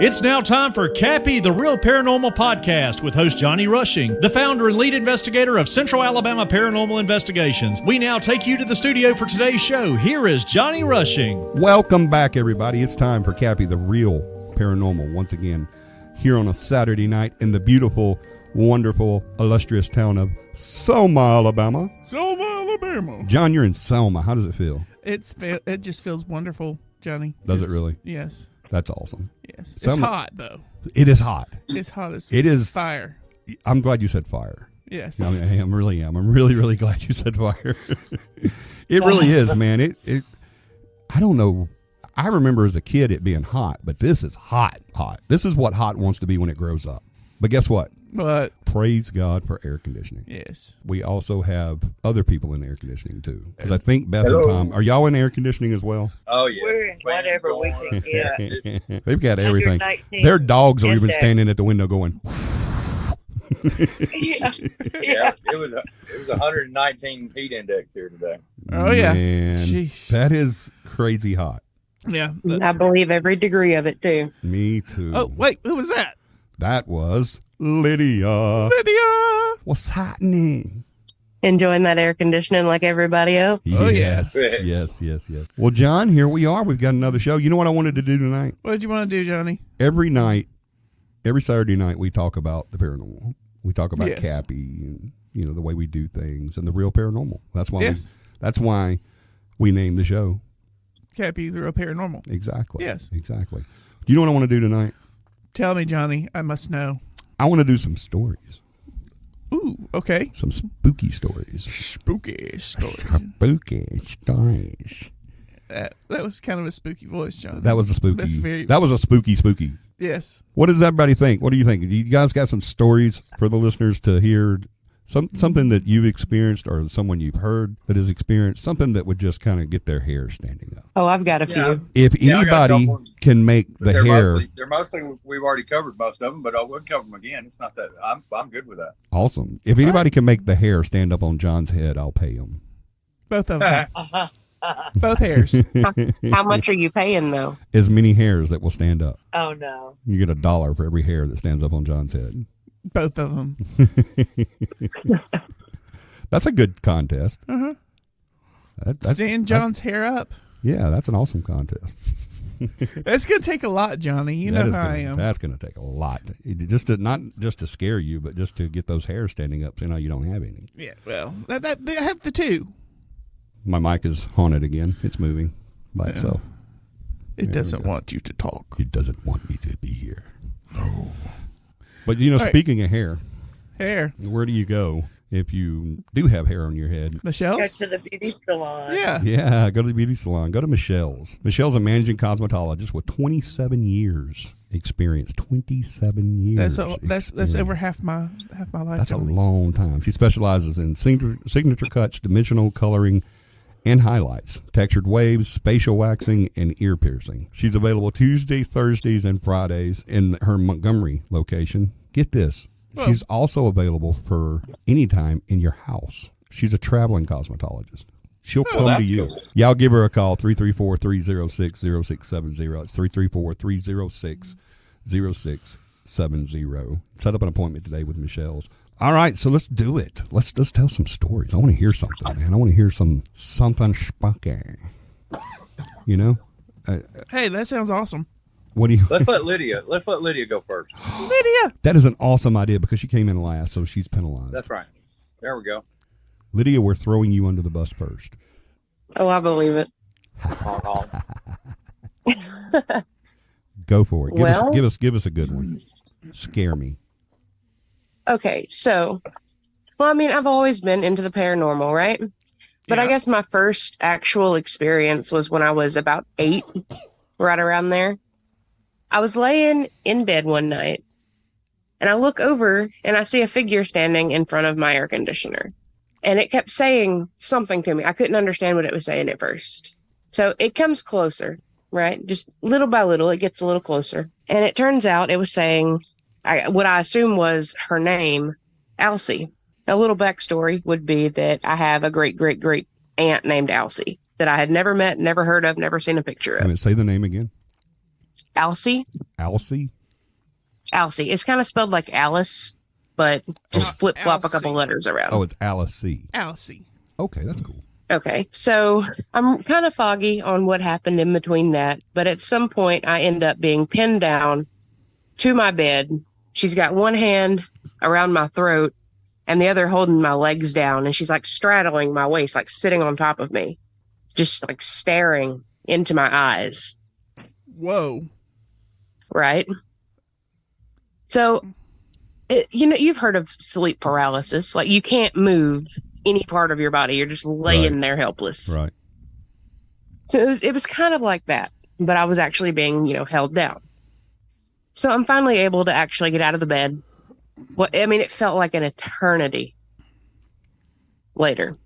It's now time for Cappy, the Real Paranormal Podcast with host Johnny Rushing, the founder and lead investigator of Central Alabama Paranormal Investigations. We now take you to the studio for today's show. Here is Johnny Rushing. Welcome back, everybody. It's time for Cappy, the Real Paranormal, once again, here on a Saturday night in the beautiful, wonderful, illustrious town of Selma, Alabama. Selma, Alabama. John, you're in Selma. How does it feel? It just feels wonderful, Johnny. Does it really? Yes. That's awesome. Yes. Selma, it's hot, though. It is hot. It's hot as it is fire. I'm glad you said fire. Yes. I mean, I'm really, really glad you said fire. It really is, man. It. I don't know. I remember as a kid it being hot, but this is hot. This is what hot wants to be when it grows up. But guess what? But praise God for air conditioning. Yes. We also have other people in air conditioning too. Because I think Beth and Tom, are y'all in air conditioning as well? Oh yeah. We're in whatever we can get. They've got everything. 119 Their dogs are even index. standing at the window going. Yeah. Yeah, it was 119 heat index here today. Oh, yeah. Man, Sheesh. that is crazy hot. Yeah. I believe every degree of it too. Me too. Oh, wait. Who was that? That was Lydia. Lydia. What's happening? Enjoying that air conditioning like everybody else. Oh, yes, yes. Well, John, here we are. We've got another show. You know what I wanted to do tonight? What did you want to do, Johnny? Every Saturday night, we talk about the paranormal. We talk about Yes. Cappy and the way we do things and the real paranormal. That's why. Yes. That's why we named the show. Cappy, the Real Paranormal. Exactly. Yes. Exactly. Do you know what I want to do tonight? Tell me, Johnny. I must know. I want to do some stories. Ooh, okay. Some spooky stories. Spooky story. Spooky stories. That was kind of a spooky voice, Johnny. That was a spooky. That was a spooky. Yes. What does everybody think? What do you think? Do you guys got some stories for the listeners to hear? Something that you've experienced or someone you've heard that has experienced, something that would just kind of get their hair standing up. Oh, I've got a Yeah. few. If Yeah, I got a anybody couple. can make the hair, They're mostly we've already covered most of them, but I would cover them again. It's not that I'm good with that. awesome. If anybody can make the hair stand up on John's head, I'll pay him. Both of them. Both hairs. How much are you paying though? As many hairs that will stand up. Oh no. You get $1 for every hair that stands up on John's head. Both of them. That's a good contest. Uh-huh. That's Stand John's hair up. yeah, that's an awesome contest. That's going to take a lot, Johnny. You know how I am. That's going to take a lot. Not just to scare you, but just to get those hairs standing up so now you don't have any. Yeah, well, they have the two. My mic is haunted again. It's moving by itself. It doesn't want you to talk. It doesn't want me to be here. No. But, right. speaking of hair, Hair. where do you go if you do have hair on your head? Go Michelle's? to the beauty salon. Yeah. Yeah, go to the beauty salon. Go to Michelle's. Michelle's a managing cosmetologist with 27 years experience. 27 years. That's over half my life. That's a Johnny. long time. She specializes in signature cuts, dimensional coloring, and highlights, textured waves, facial waxing, and ear piercing. She's available Tuesdays, Thursdays, and Fridays in her Montgomery location. Get this. Well- She's also available for any time in your house. She's a traveling cosmetologist. She'll come to that's you. cool. Y'all give her a call, 334-306-0670. It's 334-306-0670. Set up an appointment today with Michelle's. All right, so let's do it. Let's tell some stories. I want to hear something, man. I want to hear something spooky. You know? Hey, that sounds awesome. What do you? Let's let Lydia go first. Lydia. That is an awesome idea because she came in last, so she's penalized. That's right. There we go. Lydia, we're throwing you under the bus first. Oh, I believe it. Honk, honk. Go for it. Well- Give us a good one. Scare me. Okay, so, well, I mean, I've always been into the paranormal, right? But I Yeah. guess my first actual experience was when I was about 8, right around there. I was laying in bed one night, and I look over and I see a figure standing in front of my air conditioner. And it kept saying something to me. I couldn't understand what it was saying at first. So it comes closer, right? Just little by little, it gets a little closer. And it turns out it was saying what I assume was her name, Alcy. A little backstory would be that I have a great aunt named Alcy that I had never met, never heard of, never seen a picture I of. mean, say the name again. Alcee. Alcee? Alcee. It's kind of spelled like Alice, but just flip flop a Alcee. couple letters around. Oh, it's Alcee. Alcee. Okay, that's cool. Okay, so I'm kind of foggy on what happened in between that, but at some point I end up being pinned down to my bed. She's got one hand around my throat and the other holding my legs down, and she's like straddling my waist, like sitting on top of me, just like staring into my eyes. Whoa. Right? So, you've heard of sleep paralysis. Like, you can't move any part of your body. You're just laying there helpless. Right. So it was kind of like that, but I was actually being, held down. So I'm finally able to actually get out of the bed. It felt like an eternity later.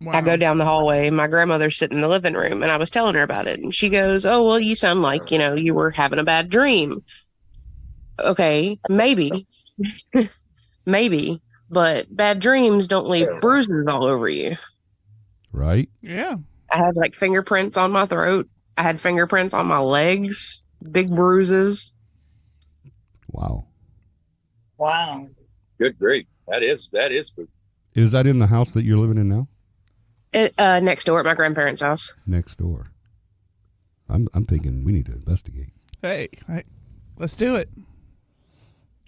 Wow. I go down the hallway. My grandmother's sitting in the living room, and I was telling her about it. And she goes, "Oh, well, you sound like, you were having a bad dream." Okay, maybe. Maybe. But bad dreams don't leave bruises all over you. Right? Yeah. I had like fingerprints on my throat. I had fingerprints on my legs, big bruises. Wow. Wow. Good grief. That is spooky. Is that in the house that you're living in now? Next door at my grandparents' house. Next door. I'm thinking we need to investigate. Hey, let's do it.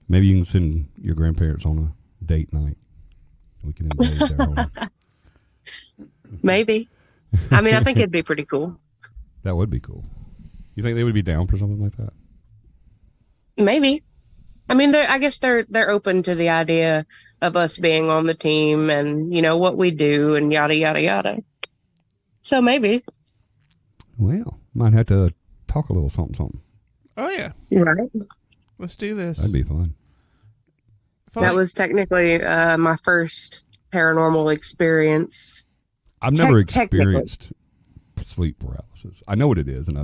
Maybe you can send your grandparents on a date night. We can invade their home. Maybe. I think it'd be pretty cool. That would be cool. You think they would be down for something like that? Maybe. I guess they're open to the idea of us being on the team and, what we do and yada, yada, yada. So maybe. Well, might have to talk a little something. Oh, yeah. Right. Let's do this. That'd be fun. That was technically my first paranormal experience. I've never experienced sleep paralysis. I know what it is, and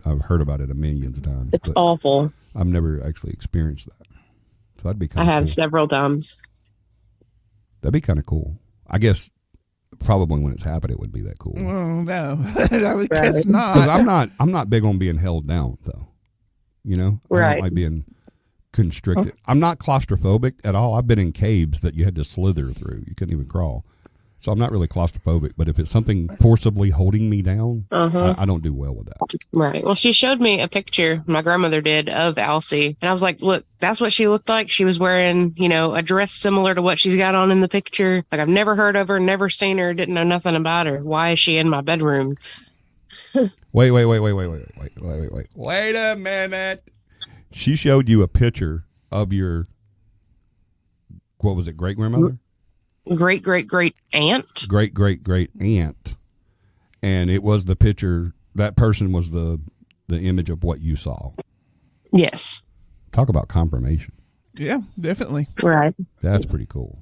I've heard about it a million times. It's awful. I've never actually experienced that. So that'd be kind of I have cool. several times. That'd be kind of cool. I guess probably when it's happened, it would be that cool. Oh, no. I guess not. Because I'm not big on being held down, though. I Right. don't like being constricted. I'm not claustrophobic at all. I've been in caves that you had to slither through. You couldn't even crawl. So I'm not really claustrophobic, but if it's something forcibly holding me down, I don't do well with that. Right. Well, she showed me a picture, my grandmother did, of Alcee. And I was like, look, that's what she looked like. She was wearing, a dress similar to what she's got on in the picture. Like, I've never heard of her, never seen her, didn't know nothing about her. Why is she in my bedroom? Wait a minute. She showed you a picture of your, what was it, great-grandmother? Great aunt. Great aunt. And it was the picture, that person was the image of what you saw. Yes. Talk about confirmation. Yeah, definitely. Right. That's pretty cool.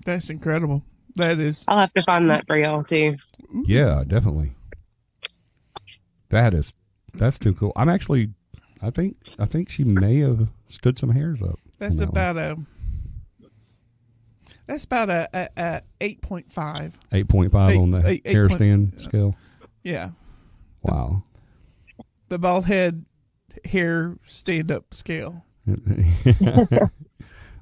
That's incredible. That is. I'll have to find that for y'all too. Yeah, definitely. That's too cool. I think she may have stood some hairs up. That's about a 8.5. 8.5 on the hair stand scale. Yeah. Wow. The bald head hair stand up scale.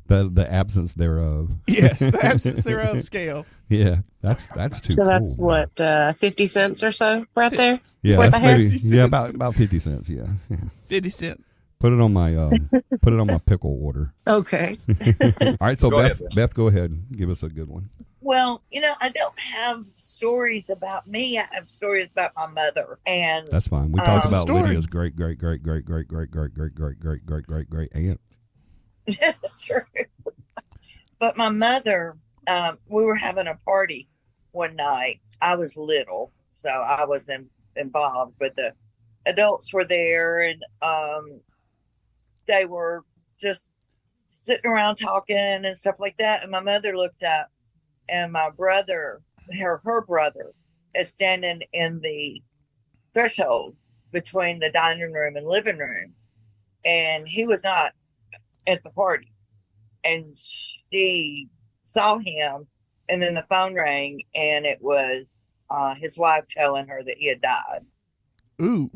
the absence thereof. Yes, the absence thereof scale. Yeah, that's too So cool. that's what, 50 cents or so right there? Yeah, Worth that's a hair? maybe 50 cents. yeah about 50 cents. Yeah. 50 cent. Put it on my pickle order. Okay. All right, so Go ahead, Beth, go ahead, give us a good one. Well, I don't have stories about me. I have stories about my mother. And That's fine. We talked about story. Lydia's great aunt. That's true. But my mother, we were having a party one night. I was little, so I wasn't involved, but the adults were there, and they were just sitting around talking and stuff like that. And my mother looked up, and my brother, her brother, is standing in the threshold between the dining room and living room, and he was not at the party. And she saw him, and then the phone rang, and it was his wife telling her that he had died. Ooh.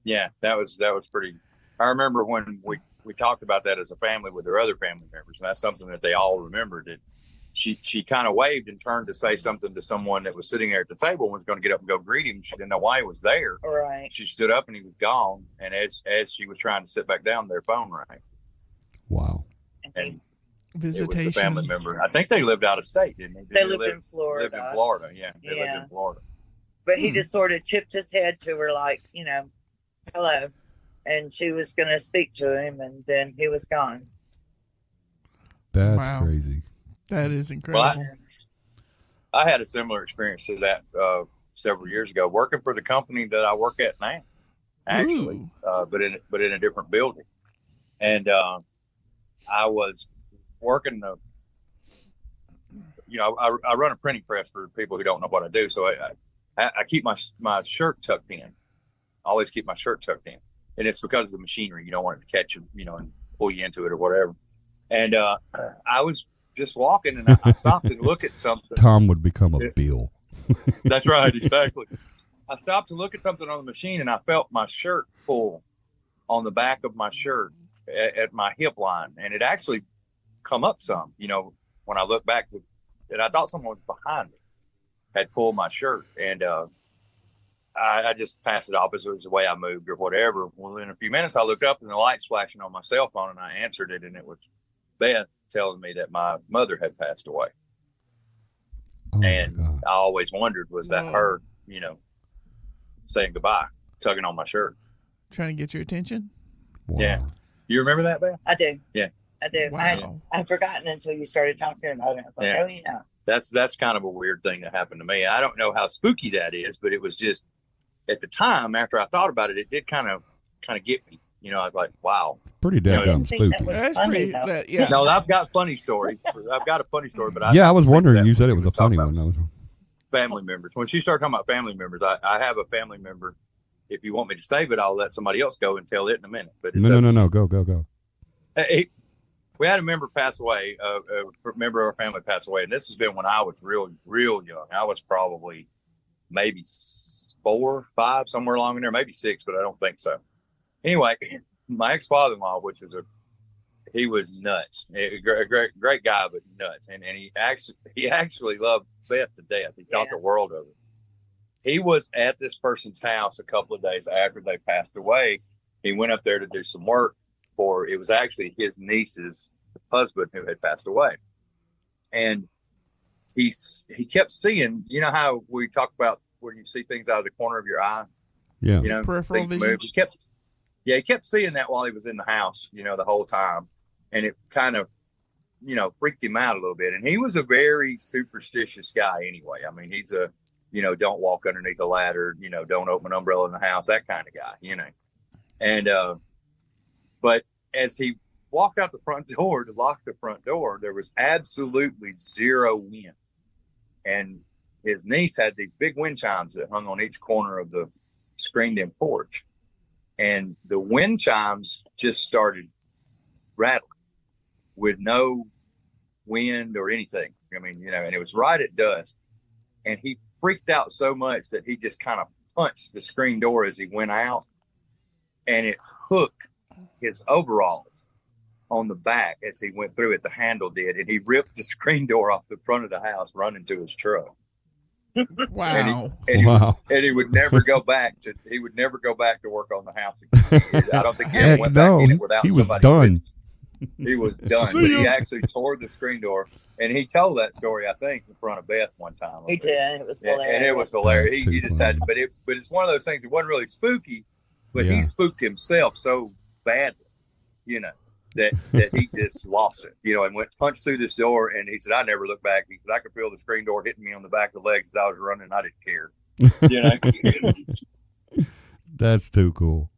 Yeah, that was pretty. I remember when we talked about that as a family with their other family members, and that's something that they all remembered. That she kind of waved and turned to say something to someone that was sitting there at the table and was going to get up and go greet him. She didn't know why he was there. Right. She stood up and he was gone. And as she was trying to sit back down, their phone rang. Wow. And Visitation. it was a family member. I think they lived out of state, didn't they? They lived in Florida. Lived in Florida, yeah. They lived Yeah. in Florida. But he just sort of tipped his head to her, like, hello. And she was going to speak to him, and then he was gone. That's Wow. crazy. That is incredible. I had a similar experience to that several years ago, working for the company that I work at now, actually, but in a different building. And I was working I run a printing press for people who don't know what I do. So I keep my shirt tucked in. I always keep my shirt tucked in, and it's because of the machinery. You don't want it to catch you, and pull you into it or whatever. And I was just walking, and I stopped and looked at something. Tom would become a Bill. That's right, exactly. I stopped to look at something on the machine, and I felt my shirt pull on the back of my shirt at my hip line, and it actually come up some. When I look back, and I thought someone was behind me, had pulled my shirt, and I just passed it off as it was the way I moved or whatever. Well, in a few minutes, I looked up, and the light's flashing on my cell phone, and I answered it, and it was Beth telling me that my mother had passed away. Oh And my God. I always wondered, was that Whoa. her, saying goodbye, tugging on my shirt? Trying to get your attention. Wow. Yeah. You remember that, Beth? I do. Yeah. I do. Wow. I'd forgotten until you started talking about it. I was like, Yeah. oh, yeah. That's kind of a weird thing that happened to me. I don't know how spooky that is, but it was just at the time after I thought about it, it did kind of get me. I was like, wow. Pretty No, I dadgum didn't think that spooky. was- That's funny, pretty. though. Yeah. No, I've got funny stories. I've got a funny story, but Yeah, I was think wondering. that You said when it was a talking funny about one. Family members. When she started talking about family members, I have a family member. If you want me to save it, I'll let somebody else go and tell it in a minute. But it's No. Go. we had a member pass away. A member of our family passed away, and this has been when I was real young. I was probably maybe 4, 5, somewhere along in there, maybe 6, but I don't think so. Anyway, my ex-father-in-law, he was nuts. A great guy, but nuts, and he actually loved Beth to death. He thought the world of her. He was at this person's house a couple of days after they passed away. He went up there to do some work for, it was actually his niece's husband who had passed away. And he kept seeing, how we talk about where you see things out of the corner of your eye, Yeah. Peripheral things vision. move. He kept seeing that while he was in the house, the whole time. And it kind of, freaked him out a little bit. And he was a very superstitious guy anyway. I mean, he's a, don't walk underneath a ladder, don't open an umbrella in the house, that kind of guy, And, but as he walked out the front door to lock the front door, there was absolutely zero wind. And his niece had these big wind chimes that hung on each corner of the screened-in porch. And the wind chimes just started rattling with no wind or anything. I mean, and it was right at dusk. And he freaked out so much that he just kind of punched the screen door as he went out. And it hooked his overalls on the back as he went through it. The handle did. And he ripped the screen door off the front of the house, running to his truck. Wow. Wow. And he would never go back to work on the house again. I don't think he ever Heck went back no. in it without He was somebody done. He was done, but he actually tore the screen door, and he told that story, I think, in front of Beth one time. He did. It was hilarious. And it was hilarious. That's He too just funny. had, but it's one of those things. It wasn't really spooky, but Yeah. he spooked himself so badly, that he just lost it, and went punched through this door. And he said, "I never looked back." He said, "I could feel the screen door hitting me on the back of the legs as I was running. I didn't care." That's too cool.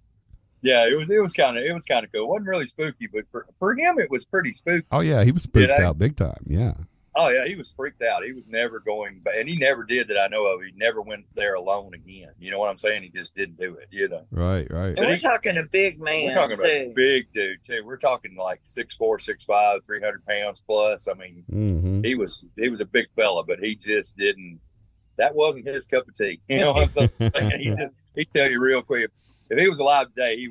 Yeah, it was kind of cool. It wasn't really spooky, but for him, it was pretty spooky. Oh yeah, he was spooked Did I? out big time. Yeah. Oh yeah, he was freaked out. He was never going back, and he never did that I know of. He never went there alone again. You know what I'm saying? He just didn't do it. Right. And we're talking a big man, We're talking about a too. big dude too. We're talking like 6'4", 6'5", 300 pounds plus. I mean, Mm-hmm. he was a big fella, but he just didn't. That wasn't his cup of tea. You know what I'm saying? He'd tell you real quick. if he was alive today, he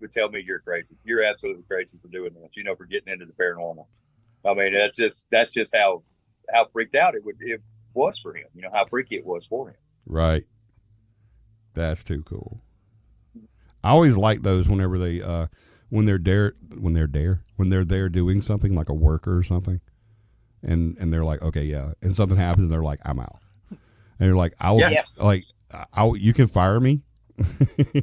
would tell me you're crazy. You're absolutely crazy for doing this. For getting into the paranormal. I mean, that's just how freaked out it was for him. How freaky it was for him. Right. That's too cool. I always like those whenever they when they're there doing something like a worker or something, and they're like, okay, yeah, and something happens, and they're like, I'm out, and you're like, you can fire me,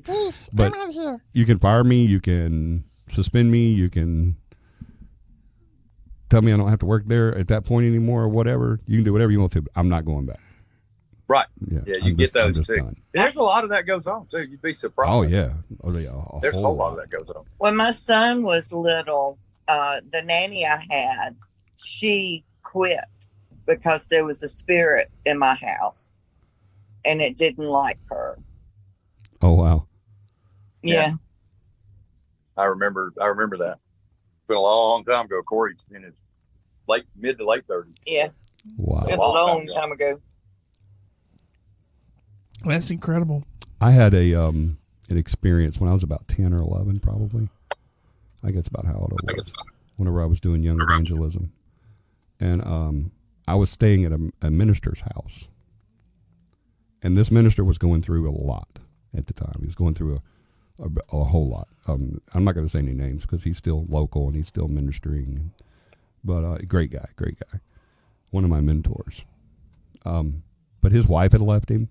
Please, but I'm out of here. you can fire me, you can suspend me, you can tell me I don't have to work there at that point anymore or whatever. You can do whatever you want to, but I'm not going back. Right. Yeah, you get those too. Done. There's a lot of that goes on too. You'd be surprised. Oh yeah. There's a whole lot of that goes on. When my son was little, the nanny I had, she quit because there was a spirit in my house and it didn't like her. Oh wow. Yeah. I remember that. It's been a long time ago. Corey's in his mid to late 30s. Yeah. Wow. It was a long time ago. That's incredible. I had an experience when I was about 10 or 11, probably. I guess about how old I was. Whenever I was doing young evangelism. And I was staying at a minister's house. And this minister was going through a lot at the time. He was going through a whole lot. I'm not going to say any names because he's still local and he's still ministering. But great guy. One of my mentors. But his wife had left him.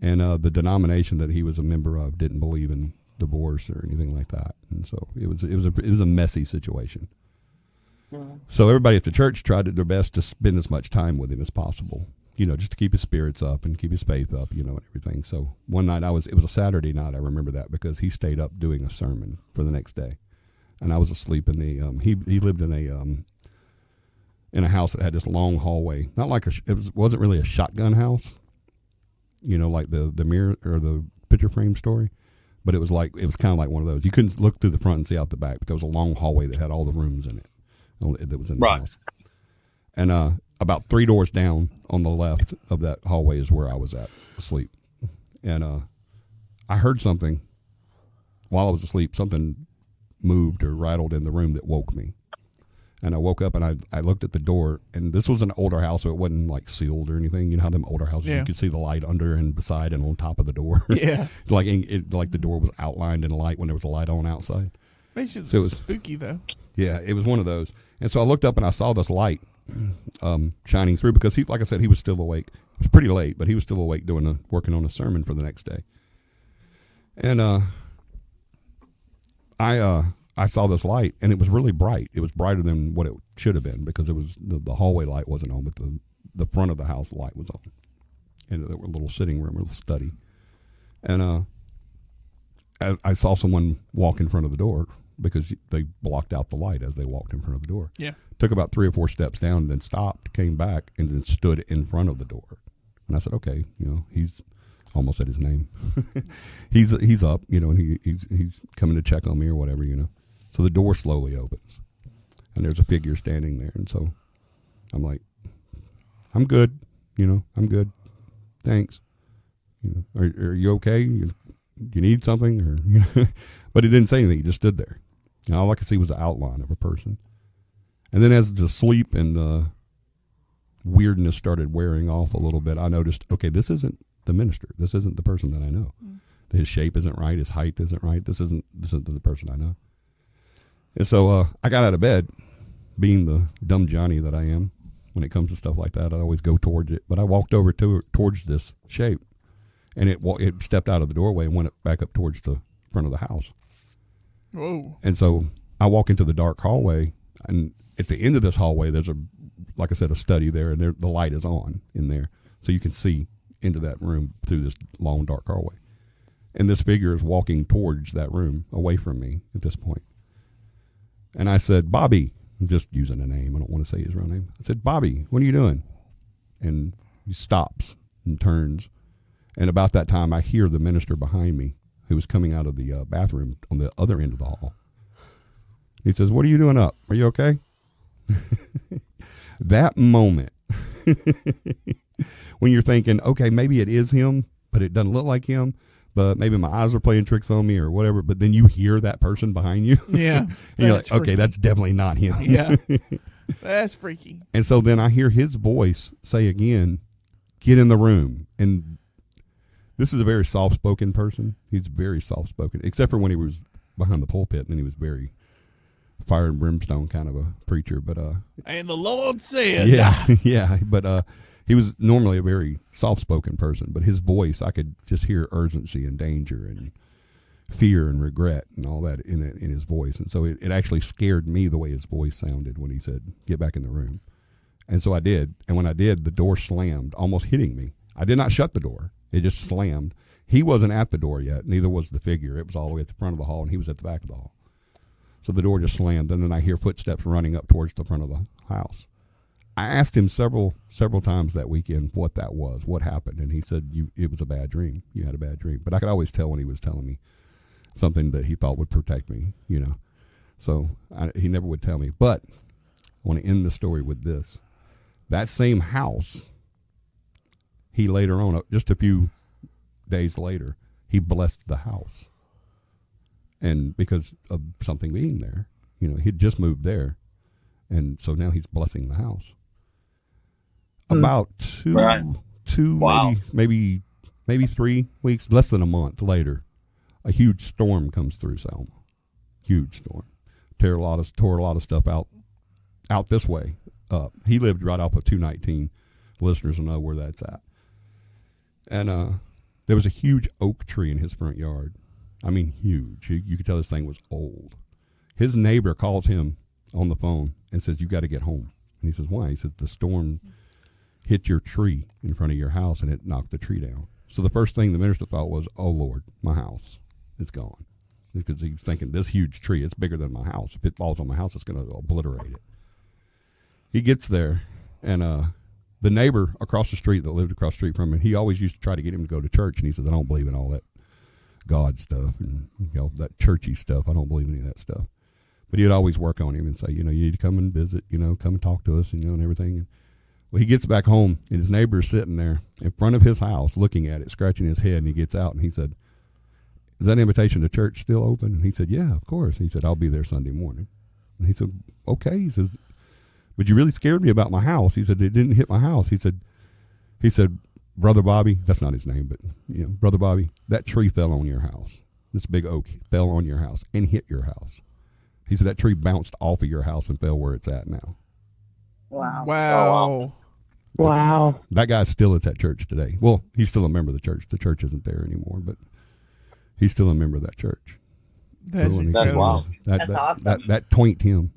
And the denomination that he was a member of didn't believe in divorce or anything like that, and so it was a messy situation. Mm-hmm. So everybody at the church tried their best to spend as much time with him as possible, just to keep his spirits up and keep his faith up, and everything. So one night it was a Saturday night. I remember that because he stayed up doing a sermon for the next day, and I was asleep in the. He lived in a house that had this long hallway, not like wasn't really a shotgun house. Like the mirror or the picture frame story, but it was kind of like one of those. You couldn't look through the front and see out the back, but there was a long hallway that had all the rooms in it that was in the house. And about 3 doors down on the left of that hallway is where I was at asleep. And I heard something while I was asleep. Something moved or rattled in the room that woke me. And I woke up and I looked at the door, and this was an older house, so it wasn't like sealed or anything. You know how them older houses, you could see the light under and beside and on top of the door. Yeah. like the door was outlined in light when there was a light on outside. Makes it spooky though. Yeah, it was one of those. And so I looked up and I saw this light shining through because like I said, he was still awake. It was pretty late, but he was still awake working on a sermon for the next day. And I saw this light, and it was really bright. It was brighter than what it should have been because it was the hallway light wasn't on, but the front of the house light was on. And there were a little sitting room, a little study. And I saw someone walk in front of the door because they blocked out the light as they walked in front of the door. Yeah. Took about 3 or 4 steps down, and then stopped, came back, and then stood in front of the door. And I said, okay, he's almost said his name. he's up, and he's coming to check on me or whatever, So the door slowly opens, and there's a figure standing there. And so I'm like, I'm good, I'm good. Thanks. Are you okay? You need something? Or But he didn't say anything. He just stood there. And all I could see was the outline of a person. And then as the sleep and the weirdness started wearing off a little bit, I noticed, okay, this isn't the minister. This isn't the person that I know. His shape isn't right. His height isn't right. This isn't the person I know. And so I got out of bed, being the dumb Johnny that I am. When it comes to stuff like that, I always go towards it. But I walked over towards this shape, and it stepped out of the doorway and went back up towards the front of the house. Whoa! And so I walk into the dark hallway, and at the end of this hallway, there's like I said, a study there, and the light is on in there, so you can see into that room through this long dark hallway. And this figure is walking towards that room, away from me at this point. And I said, Bobby. I'm just using a name. I don't want to say his real name. I said, Bobby, what are you doing? And he stops and turns. And about that time, I hear the minister behind me who was coming out of the bathroom on the other end of the hall. He says, what are you doing up? Are you okay? That moment, when you're thinking, okay, maybe it is him, but it doesn't look like him. but maybe my eyes were playing tricks on me or whatever. But then you hear that person behind you. Yeah. And you're like, That's okay, freaky. that's definitely not him. Yeah. That's freaky. And so then I hear his voice say again, get in the room. And this is a very soft-spoken person. He's very soft-spoken, except for when he was behind the pulpit. And then he was very fire and brimstone kind of a preacher. But And the Lord said, yeah, yeah. But he was normally a very soft-spoken person. But his voice, I could just hear urgency and danger and fear and regret and all that in his voice. And so it actually scared me the way his voice sounded when he said, get back in the room. And so I did. And when I did, the door slammed, almost hitting me. I did not shut the door. It just slammed. He wasn't at the door yet. Neither was the figure. It was all the way at the front of the hall, and he was at the back of the hall. So the door just slammed, and then I hear footsteps running up towards the front of the house. I asked him several times that weekend what that was, what happened, and he said, it was a bad dream. You had a bad dream. But I could always tell when he was telling me something that he thought would protect me, you know. So he never would tell me. But I want to end the story with this. That same house, he later on, just a few days later, he blessed the house. And because of something being there, you know, he'd just moved there. And so now he's blessing the house. About two, Wow. maybe 3 weeks, less than a month later, a huge storm comes through Selma. Huge storm. Tore a lot of stuff out this way. He lived right off of 219. Listeners will know where that's at. And there was a huge oak tree in his front yard. I mean, huge. You could tell this thing was old. His neighbor calls him on the phone and says, you got to get home. And he says, why? He says, the storm hit your tree in front of your house and it knocked the tree down. So the first thing the minister thought was, oh, Lord, my house, it's gone. Because he was thinking, this huge tree, it's bigger than my house. If it falls on my house, it's going to obliterate it. He gets there, and the neighbor across the street that lived across the street from him, he always used to try to get him to go to church, and he says, I don't believe in all that God stuff and that churchy stuff. I don't believe in any of that stuff. But he would always work on him and say, you need to come and visit, come and talk to us, and everything. And, well, he gets back home, and his neighbor is sitting there in front of his house looking at it, scratching his head, and he gets out, and he said, is that invitation to church still open? And he said, yeah, of course. He said, I'll be there Sunday morning. And he said, okay. He says, but you really scared me about my house. He said, it didn't hit my house. He said, Brother Bobby, that's not his name, but Brother Bobby, that tree fell on your house. This big oak fell on your house and hit your house. He said that tree bounced off of your house and fell where it's at now. Wow. Wow. Wow. That guy's still at that church today. Well, he's still a member of the church. The church isn't there anymore, but he's still a member of that church. That's That's incredible. wow. That's awesome. That twinked him.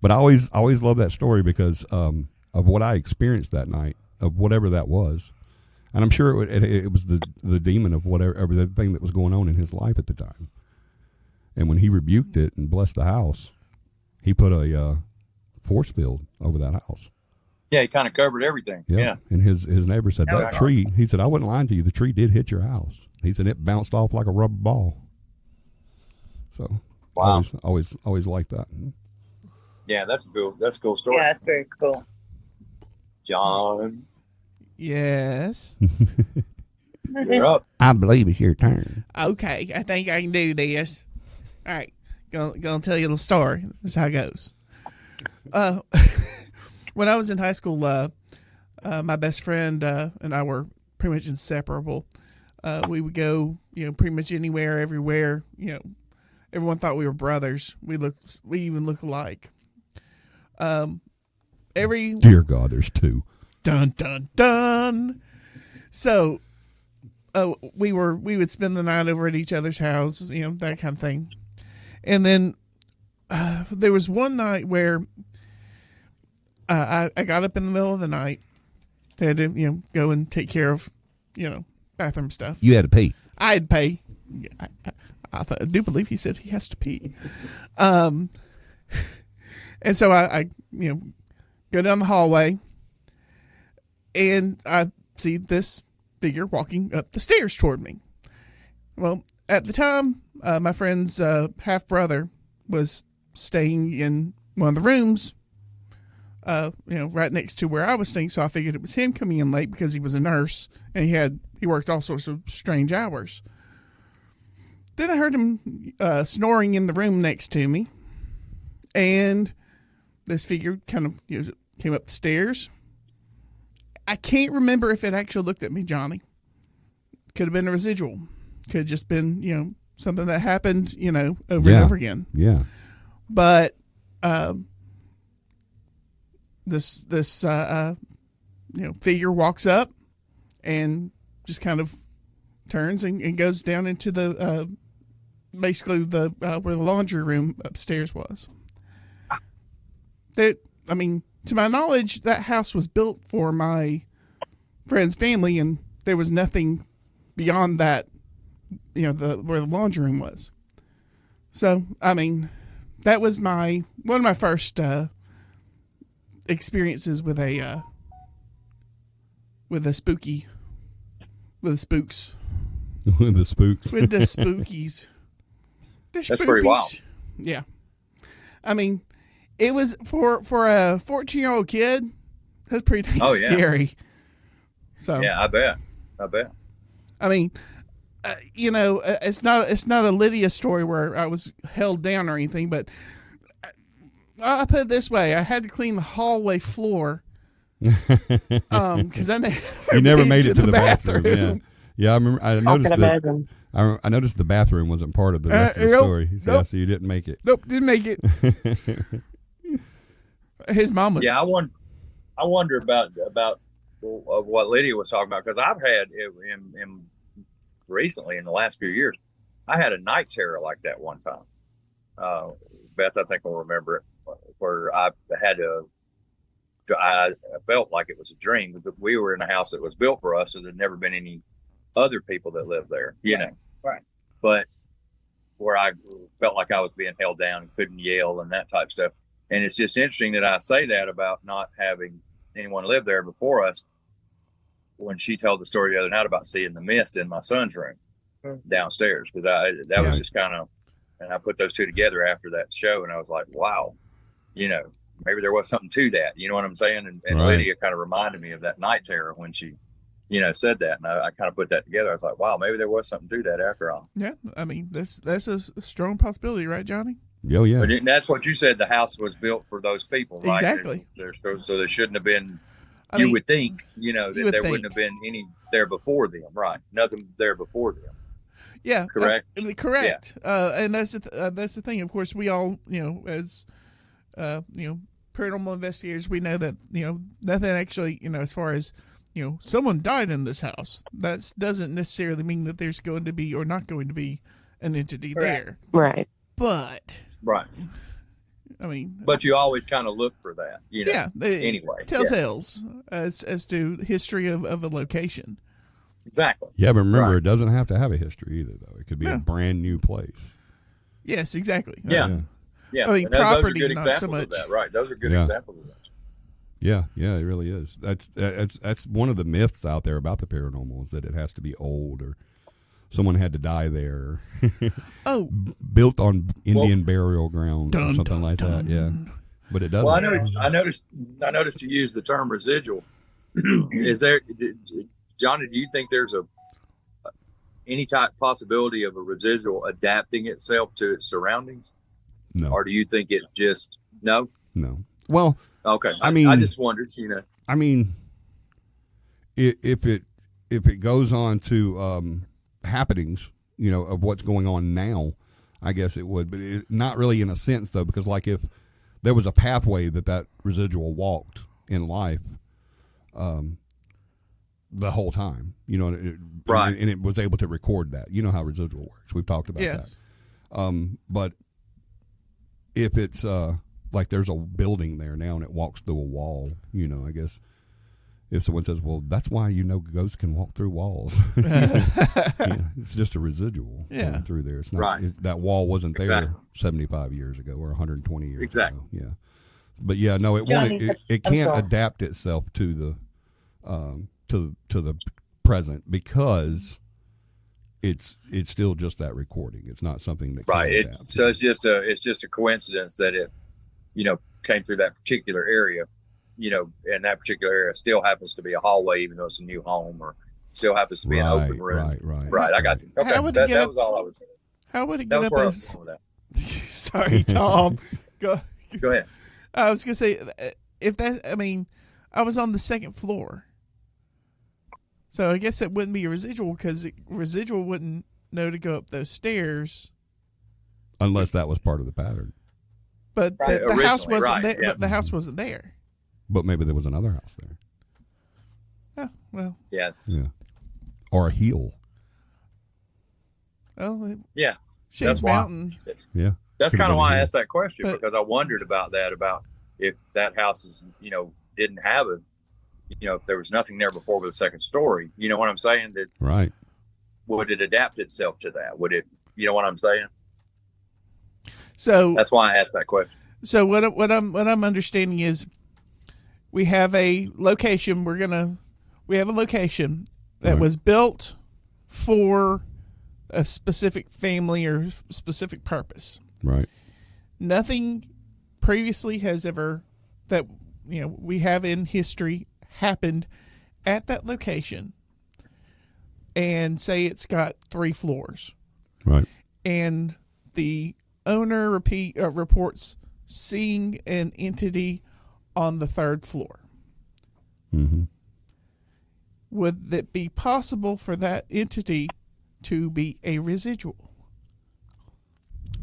But I always love that story because of what I experienced that night, of whatever that was. And I'm sure it was the demon of whatever everything that was going on in his life at the time. And when he rebuked it and blessed the house, he put a force field over that house. Yeah, he kind of covered everything. Yep. Yeah. And his neighbor said, Oh, that that's tree, he said, I wasn't lying to you. The tree did hit your house. He said, it bounced off like a rubber ball. So Wow. always liked that. Yeah, that's a cool story. Yeah, that's very cool. John, Yes. you're up. I believe it's your turn. Okay, I think I can do this. All right, gonna tell you the story. This is how it goes. When I was in high school, my best friend and I were pretty much inseparable. We would go, pretty much anywhere, everywhere. Everyone thought we were brothers. We even look alike. Dear God, there's two. Dun dun dun. So, we would spend the night over at each other's house, that kind of thing. And then there was one night where I got up in the middle of the night, had to go and take care of bathroom stuff. You had to pee. I had to pay. I do believe he said he has to pee. And so I go down the hallway, and I see this figure walking up the stairs toward me. Well, at the time, my friend's half brother was staying in one of the rooms right next to where I was staying. So I figured it was him coming in late because he was a nurse and he worked all sorts of strange hours. Then I heard him snoring in the room next to me, and this figure kind of came up the stairs. I can't remember if it actually looked at me, Johnny. Could have been a residual. Could have just been, something that happened, over and over again. Yeah. But this figure walks up and just kind of turns and goes down into the basically the where the laundry room upstairs was. To my knowledge, that house was built for my friend's family, and there was nothing beyond that, where the laundry room was. So, that was one of my first experiences with the spooks. With the spooks. With the spookies. That's pretty wild. Yeah. It was for a 14-year-old kid. That's pretty dang scary. So yeah, I bet. It's not a Lydia story where I was held down or anything, but I put it this way: I had to clean the hallway floor because you never made it to the bathroom. Yeah, I remember. I noticed the bathroom wasn't part of the rest of the story. Nope. So you didn't make it. Nope, didn't make it. His mom was. Yeah, I wonder about what Lydia was talking about, because I've had in recently in the last few years, I had a night terror like that one time. Beth, I think will remember it, where I felt like it was a dream, because we were in a house that was built for us, so there'd never been any other people that lived there, Right. But where I felt like I was being held down and couldn't yell and that type of stuff. And it's just interesting that I say that about not having anyone live there before us, when she told the story the other night about seeing the mist in my son's room downstairs, because that was just kind of, and I put those two together after that show, and I was like, wow, maybe there was something to that. You know what I'm saying? And Right. Lydia kind of reminded me of that night terror when she, said that, and I kind of put that together. I was like, wow, maybe there was something to that after all. Yeah, that's a strong possibility, right, Johnny? Oh yeah. But that's what you said. The house was built for those people, right? Exactly. So there shouldn't have been. You would think, that there wouldn't have been any there before them, right? Nothing there before them. Yeah, correct. Correct. And that's the thing. Of course, we all, as paranormal investigators, we know that nothing actually, as far as someone died in this house. That doesn't necessarily mean that there's going to be or not going to be an entity there. Right. But right. But you always kind of look for that, anyway. Telltales as to history of a location. Exactly. Yeah, but remember, Right. it doesn't have to have a history either, though. It could be a brand new place. Yes, exactly. Yeah. Yeah. And those property, are good not so much. Of that, right? Those are good Yeah. examples of that. Yeah, it really is. That's one of the myths out there about the paranormal, is that it has to be old or someone had to die there. Oh, built on Indian burial grounds or Dun, something dun, like dun. that. Yeah, but it doesn't. Well, I noticed you use the term residual. Is there, Johnny? Do you think there's any type possibility of a residual adapting itself to its surroundings, No, or do you think it's just no? no. Well, Okay, I I just wondered. I mean, if it goes on to happenings, of what's going on now, I guess it would, but not really in a sense though, because like if there was a pathway that residual walked in life, the whole time, Right. and it was able to record that. You know how residual works. We've talked about yes. that. But if it's like there's a building there now and it walks through a wall, I guess if someone says, well, that's why ghosts can walk through walls. It's just a residual going through there. It's not Right. that wall wasn't there Exactly. 75 years ago or 120 years Exactly. ago. Yeah. But yeah, no, it Johnny, won't. It I'm can't sorry. adapt itself to the to the present, because it's still just that recording. It's not something that can Right. adapt. So it's just a coincidence that it, came through that particular area. in that particular area still happens to be a hallway, even though it's a new home, or still happens to be an open room. Right. I got you. Okay, How would it get that up- was all I was. How would it That get was up? where I was going with that. Sorry, Tom. Go ahead. I was gonna say, I was on the second floor, so I guess it wouldn't be a residual because residual wouldn't know to go up those stairs. Unless that was part of the pattern. But Right, the house originally, wasn't right, there. yeah. But the house wasn't there. But maybe there was another house there. Oh well. Yeah. Yeah. Or a hill. Well, Yeah. Shades That's why. Mountain. Yeah. That's Could've kind of been why I here. asked that question, But- because I wondered about if that house is, didn't have if there was nothing there before with a second story. You know what I'm saying? That Right. would it adapt itself to that? Would it? You know what I'm saying? So That's why I asked that question. So what I'm understanding is we have a location. We have a location that Right. was built for a specific family or specific purpose. Right. Nothing previously has ever that we have in history happened at that location. And say it's got 3 floors, Right. and the owner reports seeing an entity on the 3rd floor. Mm-hmm. Would it be possible for that entity to be a residual?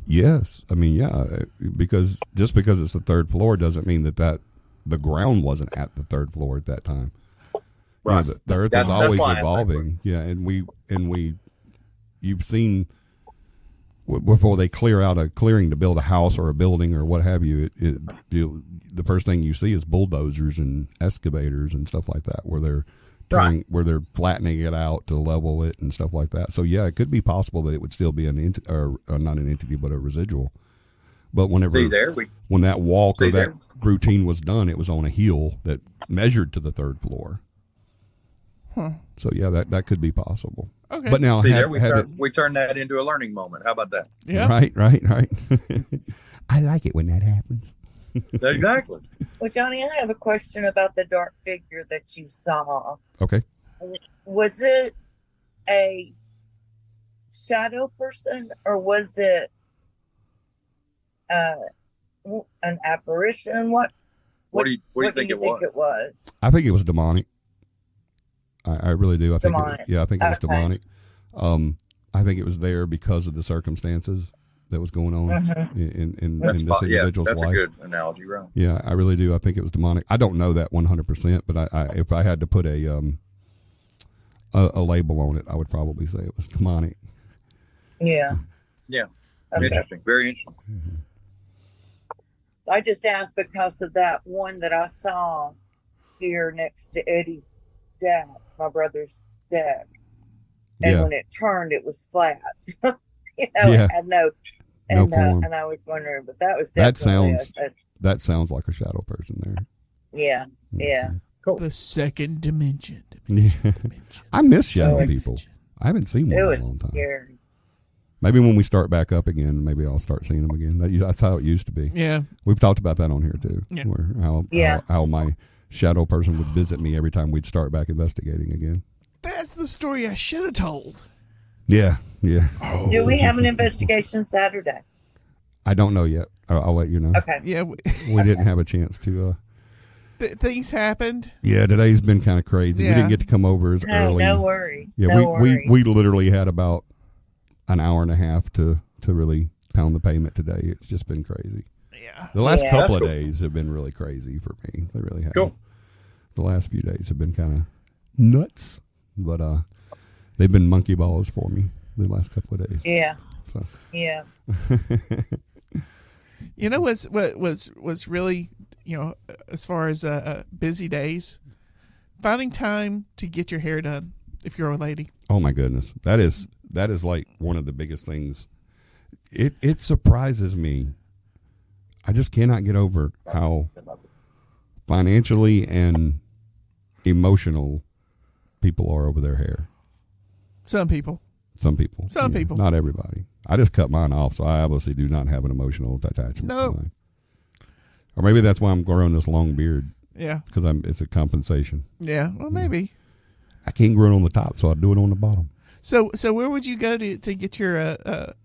Yes. I mean, yeah, because just because it's the 3rd floor doesn't mean that the ground wasn't at the 3rd floor at that time. Right. The earth That's is always why I asked that evolving. Yeah, and you've seen before they clear out a clearing to build a house or a building or what have you. The first thing you see is bulldozers and excavators and stuff like that, where they're flattening it out to level it and stuff like that. So yeah, it could be possible that it would still be not an entity, but a residual. But whenever See there, when that walk or See that there? routine was done, it was on a hill that measured to the 3rd floor. So yeah, that could be possible. Okay. But now see have, there, we turned that into a learning moment. How about that? Yeah. right. I like it when that happens. Exactly. Well, Johnny, I have a question about the dark figure that you saw. Okay. Was it a shadow person, or was it an apparition? What What do you think it was? it was? I think it was demonic. I really do. I think Demonic. I think it was Okay. demonic. I think it was there because of the circumstances that was going on in this individual's that's life. a good analogy, right? Yeah, I really do. I think it was demonic. I don't know that 100%, but if I had to put a label on it, I would probably say it was demonic. Yeah. Yeah. Okay. Interesting. Very interesting. I just asked because of that one that I saw here next to Eddie's deck, my brother's deck. And Yeah. when it turned, it was flat. Yeah. It had no form. and I was wondering, but that was That definitely sounds that sounds like a shadow person there. yeah. The second dimension. Yeah. I miss shadow Oh, people. I haven't seen one It in a was long time. scary. Maybe when we start back up again, maybe I'll start seeing them again. That's how it used to be. Yeah. We've talked about that on here too. Yeah. Where Yeah. how my shadow person would visit me every time we'd start back investigating again. That's the story I should have told. Yeah. Do we have an investigation Saturday? I don't know yet. I'll let you know. Okay. Yeah. We didn't have a chance to. Things happened. Yeah, today's been kind of crazy. We Yeah. didn't get to come over as No, early. no worries. Yeah, no worries. we literally had about an hour and a half to really pound the pavement today. It's just been crazy. Yeah. The last Yeah. couple of That's cool. days have been really crazy for me. They really have. Cool. The last few days have been kind of nuts, but they've been monkey balls for me the last couple of days. Yeah. So Yeah. You know what was really, as far as busy days, finding time to get your hair done if you're a lady. oh my goodness, that is like one of the biggest things. It surprises me. I just cannot get over how financially and emotional people are over their hair. Some people. Some people. Some people. Not everybody. I just cut mine off, so I obviously do not have an emotional attachment No. to mine. Or maybe that's why I'm growing this long beard. Yeah. because it's a compensation. Yeah. Well, maybe. I can't grow it on the top, so I do it on the bottom. So where would you go to get your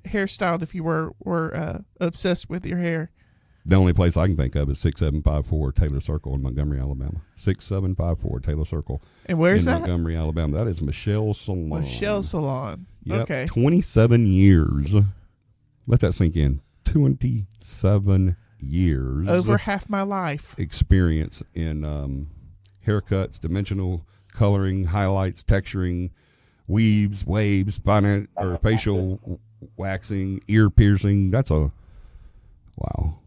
hair styled if you were obsessed with your hair? The only place I can think of is 6754 Taylor Circle in Montgomery, Alabama. 6754 Taylor Circle. And where's in that? Montgomery, Alabama. That is Michelle Salon. Michelle Salon. Yep, Okay. 27 years. Let that sink in. 27 years. Over half my life. Experience in haircuts, dimensional coloring, highlights, texturing, weaves, waves, facial waxing, ear piercing. That's a wow.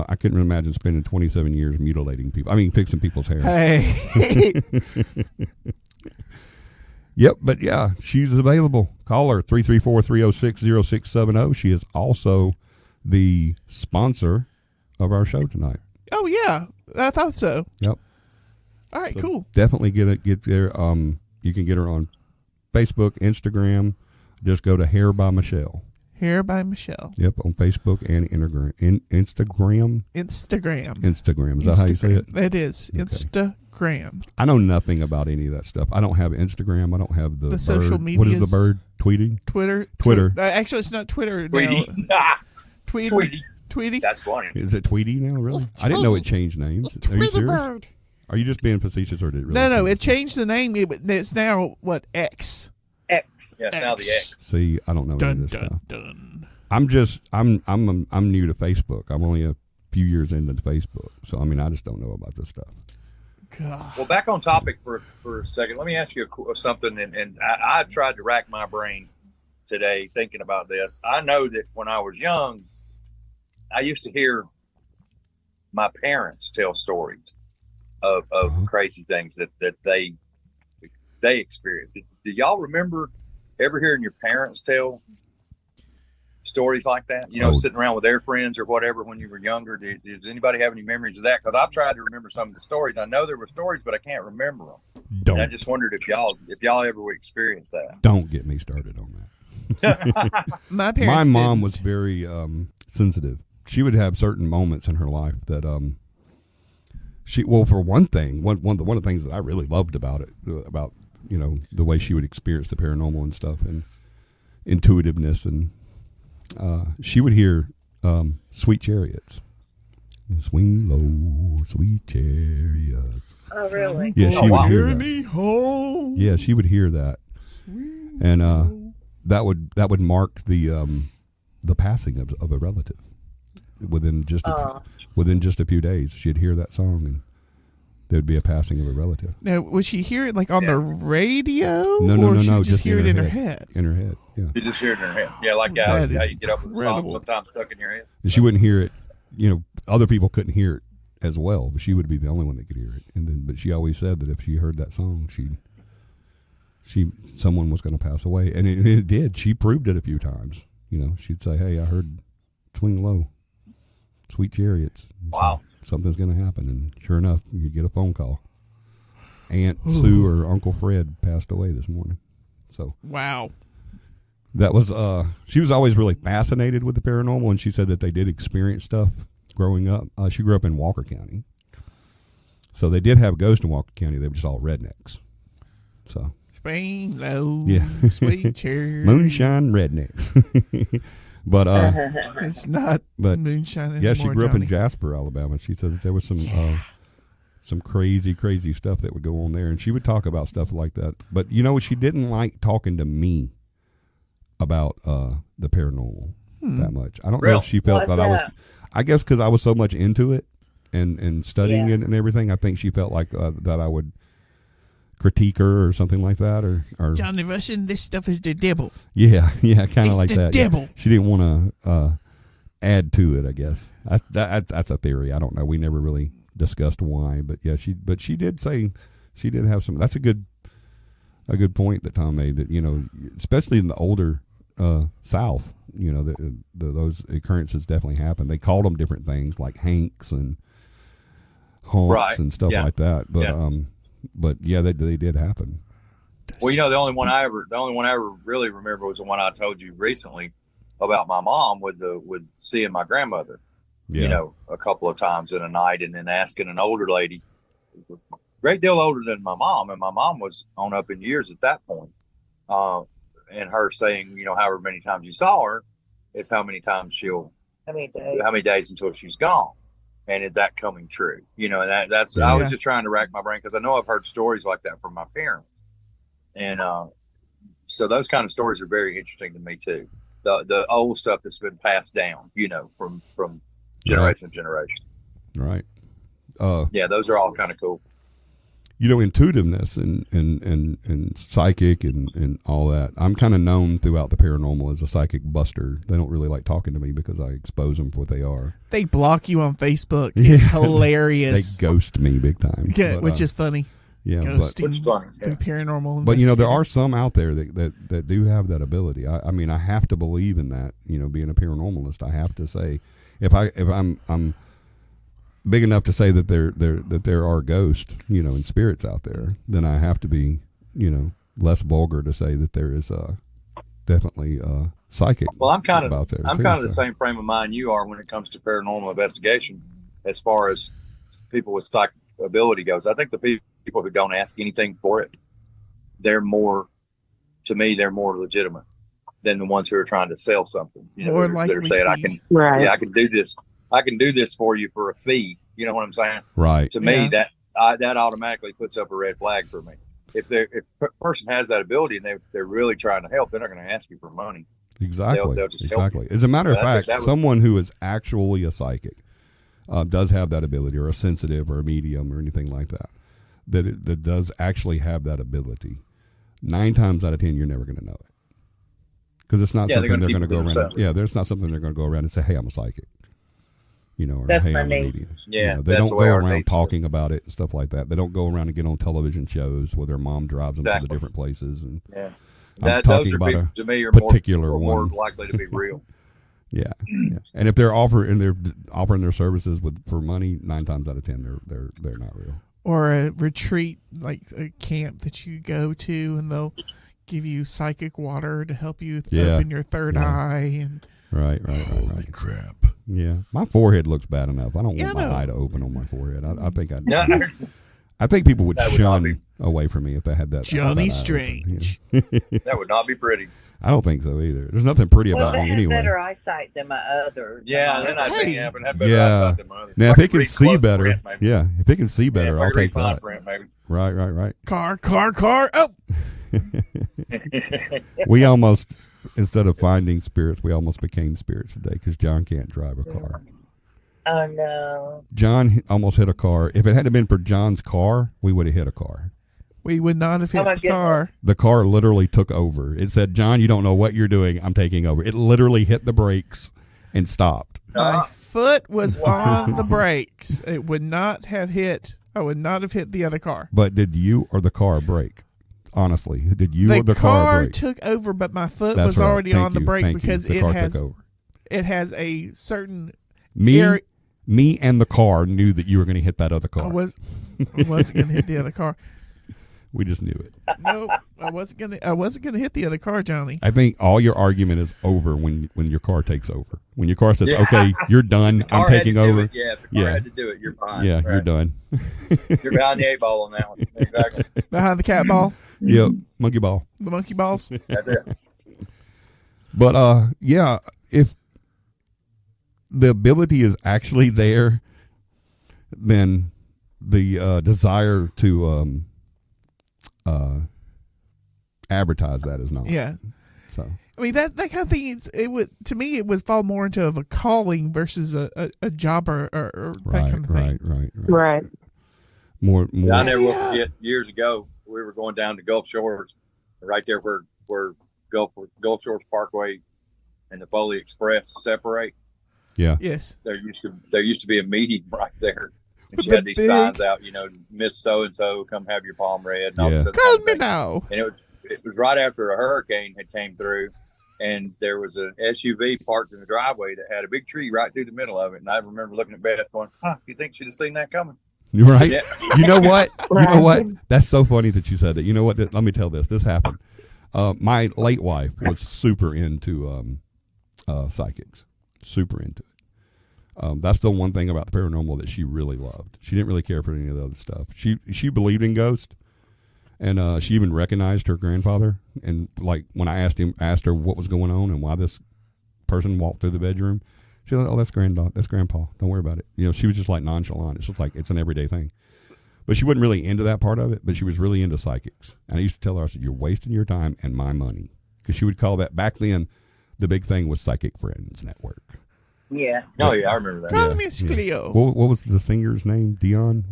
I couldn't imagine spending 27 years mutilating people. I mean, fixing people's hair. Hey. Yep, but yeah, she's available. Call her 334-306-0670. She is also the sponsor of our show tonight. Oh yeah, I thought so. Yep. All right, So cool. Definitely get there. You can get her on Facebook, Instagram. Just go to Hair by Michelle. Hair by Michelle. Yep, on Facebook and Instagram. Instagram. Instagram. Is that how you say it? It is. Okay. Instagram. I know nothing about any of that stuff. I don't have Instagram. I don't have the bird. social media. What is the bird? Tweeting? Twitter. Actually, it's not Twitter. Tweety. Now. Tweety. Tweety. Tweety. That's funny. Is it Tweety now, really? I didn't know it changed names. Are you serious? Are you just being facetious or did it really? No, it changed the name. It's now what, X. X. Yeah, now the X. See, I don't know any of Dun this dun stuff. dun. I'm new to Facebook. I'm only a few years into Facebook, so I mean, I just don't know about this stuff. God. Well, back on topic for a second. Let me ask you something, and I tried to rack my brain today thinking about this. I know that when I was young, I used to hear my parents tell stories of crazy things that they experienced. Do y'all remember ever hearing your parents tell stories like that? You know, sitting around with their friends or whatever when you were younger. Does anybody have any memories of that? Because I've tried to remember some of the stories. I know there were stories, but I can't remember them. Don't. And I just wondered if y'all ever experienced that. Don't get me started on that. My parents. My mom didn't. was very sensitive. She would have certain moments in her life that for one thing, one of the things that I really loved about it, about the way she would experience the paranormal and stuff, and intuitiveness, and she would hear Sweet Chariots. Swing low, sweet chariots. Oh, really? Yeah, she would hear Hear that. me home. Yeah, she would hear that, and that would mark the passing of a relative within just a few days. She'd hear that song, and there'd be a passing of a relative. Now, would she hear it like on the radio? No, or no. Just hear it in her head. In her head, yeah. You just hear it in her head. Yeah, like how That is you get up with the song incredible. sometimes stuck in your head. And she wouldn't hear it. Other people couldn't hear it as well, but she would be the only one that could hear it. But she always said that if she heard that song, someone was going to pass away, and it did. She proved it a few times. She'd say, "Hey, I heard Swing Low, Sweet Chariots." Wow. Something's going to happen, and sure enough, you get a phone call. Aunt Sue or Uncle Fred passed away this morning. So Wow. that was she was always really fascinated with the paranormal, and she said that they did experience stuff growing up. She grew up in Walker County, so they did have ghosts in Walker County. They were just all rednecks. So Swing low. Yeah. Sweet cherry. moonshine rednecks. But It's not But, moonshine anymore, yeah, she grew up in Johnny. Jasper, Alabama. She said that there was some crazy stuff that would go on there, and she would talk about stuff like that. But she didn't like talking to me about the paranormal that much. I don't know if she felt Why's that I was. that? I guess because I was so much into it and studying Yeah. it and everything. I think she felt like that I would critique her or something like that, or Johnny Russian, this stuff is the devil. yeah, kind of It's like the that. Yeah. devil. She didn't want to add to it, I guess. That's a theory. I don't know. We never really discussed why, but yeah, she did say she did have some. That's a good point that Tom made. That especially in the older South, those occurrences definitely happened. They called them different things like Hanks and haunts Right. and stuff Yeah. like that. But Yeah. but yeah, they did happen. Well, the only one I ever really remember was the one I told you recently about my mom with seeing my grandmother. Yeah. A couple of times in a night, and then asking an older lady great deal older than my mom, and my mom was on up in years at that point. And her saying, however many times you saw her, is how many times How many days? how many days until she's gone, and is that coming true? And that's I was just trying to rack my brain because I know I've heard stories like that from my parents, and so those kind of stories are very interesting to me too. The old stuff that's been passed down, from generation to generation. Right. Yeah, those are all kind of cool. Intuitiveness and psychic and all that. I'm kind of known throughout the paranormal as a psychic buster. They don't really like talking to me because I expose them for what they are. They block you on Facebook. It's hilarious. They ghost me big time. Yeah, which is funny. Yeah, ghosting Which is funny, yeah. through paranormal. but there are some out there that do have that ability. I mean, I have to believe in that. Being a paranormalist, I have to say, if I'm big enough to say that there are ghosts, and spirits out there, then I have to be, less vulgar to say that there is definitely psychic. Well, I'm kind of out there. the same frame of mind you are when it comes to paranormal investigation, as far as people with psychic ability goes. I think the people who don't ask anything for it, they're more legitimate than the ones who are trying to sell something. More that likely are saying, to be. I can do this. I can do this for you for a fee. You know what I'm saying? Right. To me, that automatically puts up a red flag for me. If a person has that ability and they're really trying to help, they're not going to ask you for money. Exactly. They'll just help you. As a matter of fact, that someone who is actually a psychic does have that ability, or a sensitive, or a medium, or anything like that. That does actually have that ability. 9 times out of 10, you're never going to know it, because it's not something they're going to go around. There's not something they're going to go around and say, "Hey, I'm a psychic." Or That's hey, my I'm a medium. niece. Yeah, they that's don't the way go our around niece talking about it and stuff like that. They don't go around and get on television shows where their mom drives them to the different places. And Yeah. I'm talking those about to me are particular more one. likely to be real. Yeah. And if they're offering their services for money, 9 times out of 10 they're not real. Or a retreat, like a camp that you go to, and they'll give you psychic water to help you open your third eye. And Right. Holy crap. Yeah, my forehead looks bad enough. I don't want my no. eye to open on my forehead. I think No. I think people would That would not shun away from me if they had that. Johnny that eye Strange. open, yeah. That would not be pretty. I don't think so either. There's nothing pretty Well, about they me have anyway. better eyesight than my others. Yeah, then I think Hey. have better Yeah. eyesight than my others. Now, I if could it can read see close better, print, maybe. if it can see better, if I'll I could read take fine that. print, maybe. Right. Car. Oh, We almost, instead of finding spirits, we almost became spirits today because John can't drive a car. Oh no. John almost hit a car. If it hadn't been for John's car, we would have hit a car. we would not have hit Oh, my the car. The car literally took over. It said, "John, you don't know what you're doing. I'm taking over." It literally hit the brakes and stopped. My foot was on the brakes. It would not have hit. I would not have hit the other car. But did you or the car brake? Honestly, did you The or the car brake? took over, but my foot That's was right. already Thank on the you. brake Thank you. because The it car has took over. a certain Me, area. me, and the car knew that you were going to hit that other car. I wasn't going to hit the other car. We just knew it. No, I wasn't gonna hit the other car, Johnny. I think all your argument is over when your car takes over. When your car says, Yeah. "Okay, you're done. I'm Car had taking to do over." it. Yeah, if the car Yeah. had to do it, you're fine. Yeah, Right. you're done. You're behind the 8 ball on that one. Exactly. Behind the cat ball, Yep, monkey ball. the monkey balls. That's it. But yeah, if the ability is actually there, then the desire to advertise that is not. Yeah, So I mean that kind of thing. It would fall more into a calling versus a job or that kind of thing. right. More. I never will forget years ago, we were going down to Gulf Shores, right there where Gulf Shores Parkway and the Foley Express separate. Yeah. Yes. There used to be a meeting right there. And With she the had these big- signs out, Miss So-and-so, come have your palm read. And all Yeah. this other Call kind of me thing. now. And it was right after a hurricane had came through, and there was an SUV parked in the driveway that had a big tree right through the middle of it. And I remember looking at Beth going, you think she'd have seen that coming? You're right. Yeah. You know what? You know what? That's so funny that you said that. You know what? Let me tell this. This happened. My late wife was super into psychics. Super into it. That's the one thing about the paranormal that she really loved. She didn't really care for any of the other stuff. She believed in ghosts, and she even recognized her grandfather. And like when I asked her what was going on and why this person walked through the bedroom, she was like, "Oh, that's Grandpa. Don't worry about it." You know, she was just like nonchalant. It's just like it's an everyday thing. But she wasn't really into that part of it. But she was really into psychics. And I used to tell her, I said, "You're wasting your time and my money," because she would call that back then. The big thing was Psychic Friends Network. Yeah. Oh yeah, I remember that. Call me Cleo. What was the singer's name? Dionne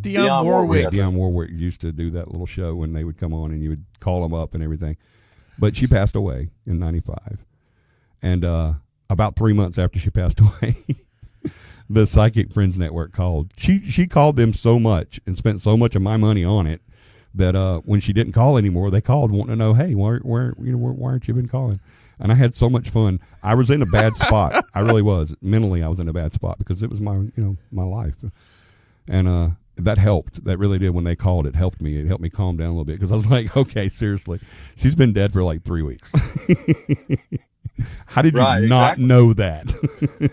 Warwick. Dionne Warwick used to do that little show when they would come on and you would call them up and everything. But she passed away in 95. And about 3 months after she passed away, the Psychic Friends Network called. She called them so much and spent so much of my money on it that when she didn't call anymore, they called wanting to know, "Hey, why aren't you been calling?" And I had so much fun. I was in a bad spot. I really was. Mentally, I was in a bad spot because it was my life. And that helped. That really did. When they called, it helped me. It helped me calm down a little bit because I was like, okay, seriously. She's been dead for like 3 weeks. How did you not know that?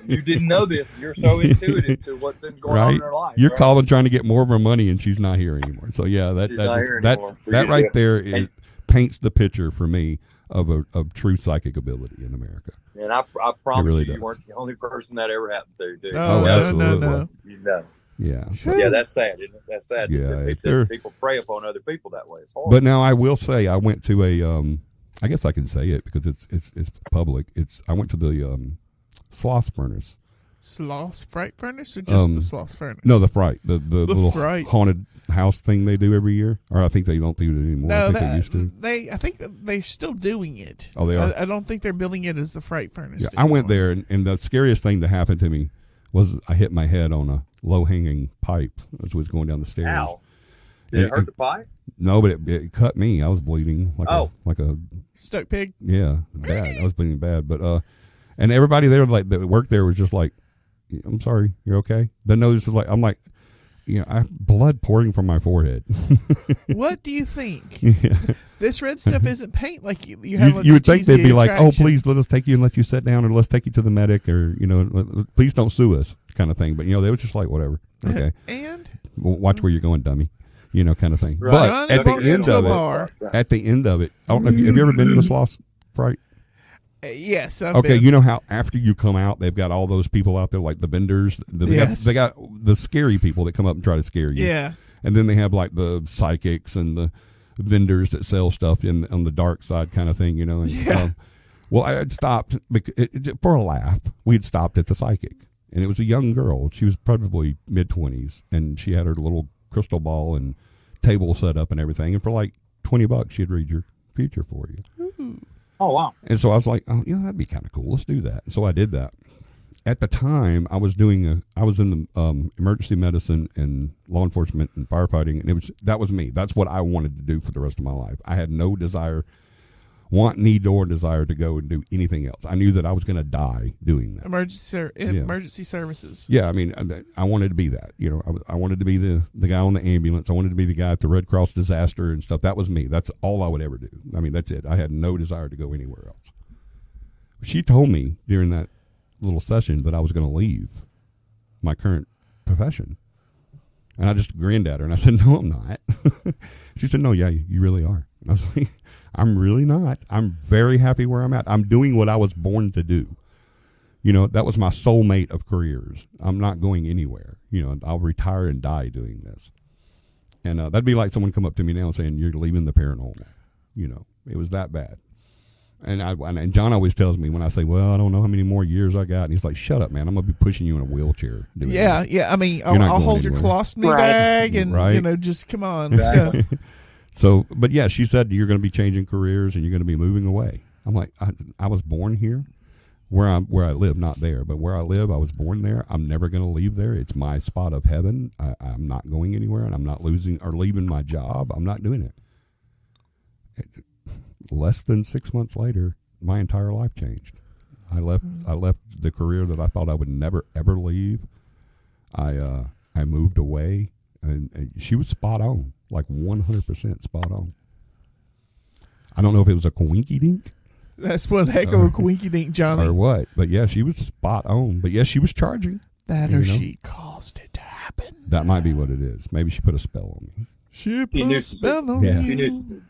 You didn't know this. You're so intuitive to what's been going on in her life. You're calling trying to get more of her money, and she's not here anymore. So, yeah, that right there paints the picture for me of true psychic ability in America. And I promise really you weren't the only person that ever happened to, dude. Oh, absolutely. No. You know. Yeah. Yeah, that's sad, isn't it? That's sad. Yeah. People prey upon other people that way. It's horrible. But now I will say I went to a I guess I can say it because it's public. I went to the Sloss Furnace. Sloss Fright Furnace or just the Sloss Furnace? No, the Fright. The little Fright. haunted house thing they do every year. Or I think they don't do it anymore. No, I think they used to. I think they're still doing it. Oh, they are? I don't think they're billing it as the Fright Furnace. Yeah, I went there, and the scariest thing to happen to me was I hit my head on a low-hanging pipe as was going down the stairs. Ow. Did it hurt the pipe? No, but it cut me. I was bleeding like a stuck pig. Yeah, bad. I was bleeding bad. But and everybody there that worked there was just like, "I'm sorry, you're okay." Then notice was like, I'm like, I have blood pouring from my forehead. What do you think? This red stuff isn't paint like you have. You would think they'd be like, "Oh, attraction. please let us take you and let you sit down, or let's take you to the medic, or please don't sue us," kind of thing. But they were just like, "Whatever, okay." And watch where you're going, dummy. Kind of thing. Right. But at the end of it, I don't know if have you ever been to the Sloss Fright? Yes. Okay, you know how after you come out, they've got all those people out there like the vendors. They got the scary people that come up and try to scare you. Yeah. And then they have like the psychics and the vendors that sell stuff on the dark side kind of thing, And, well, I had stopped for a laugh. We had stopped at the psychic, and it was a young girl. She was probably mid-20s, and she had her little crystal ball and table set up and everything. And for like $20, she'd read your future for you. Ooh. Oh, wow. And so I was like, "Oh, that'd be kind of cool. Let's do that." And so I did that. At the time, I was in the emergency medicine and law enforcement and firefighting, and that was me. That's what I wanted to do for the rest of my life. I had no need or desire to go and do anything else. I knew that I was going to die doing that. Emergency services. Yeah, I mean, I wanted to be that. I wanted to be the guy on the ambulance. I wanted to be the guy at the Red Cross disaster and stuff. That was me. That's all I would ever do. I mean, that's it. I had no desire to go anywhere else. She told me during that little session that I was going to leave my current profession. And I just grinned at her and I said, "No, I'm not." She said, "No, yeah, you really are." And I was like, "I'm really not. I'm very happy where I'm at. I'm doing what I was born to do. That was my soulmate of careers. I'm not going anywhere. I'll retire and die doing this." And that'd be like someone come up to me now saying, "You're leaving the paranormal." It was that bad. And John always tells me when I say, "Well, I don't know how many more years I got," and he's like, "Shut up, man. I'm going to be pushing you in a wheelchair." Yeah. I mean, I'll hold your colostomy bag and, just come on. Let's go. So, but yeah, she said, "You're going to be changing careers and you're going to be moving away." I'm like, I was born here where I live, not there, but where I live, I was born there. I'm never going to leave there. It's my spot of heaven. I'm not going anywhere, and I'm not losing or leaving my job. I'm not doing it. Less than 6 months later, my entire life changed. I left the career that I thought I would never ever leave. I moved away, and she was spot on, like 100% spot on. I don't know if it was a coinky dink. That's one heck of a coinky dink, Johnny. Or what? But yeah, she was spot on. But yes, she was charging. That You or know? she caused it to happen. That might be what it is. Maybe she put a spell on me. She put knew- a spell on Yeah. She you.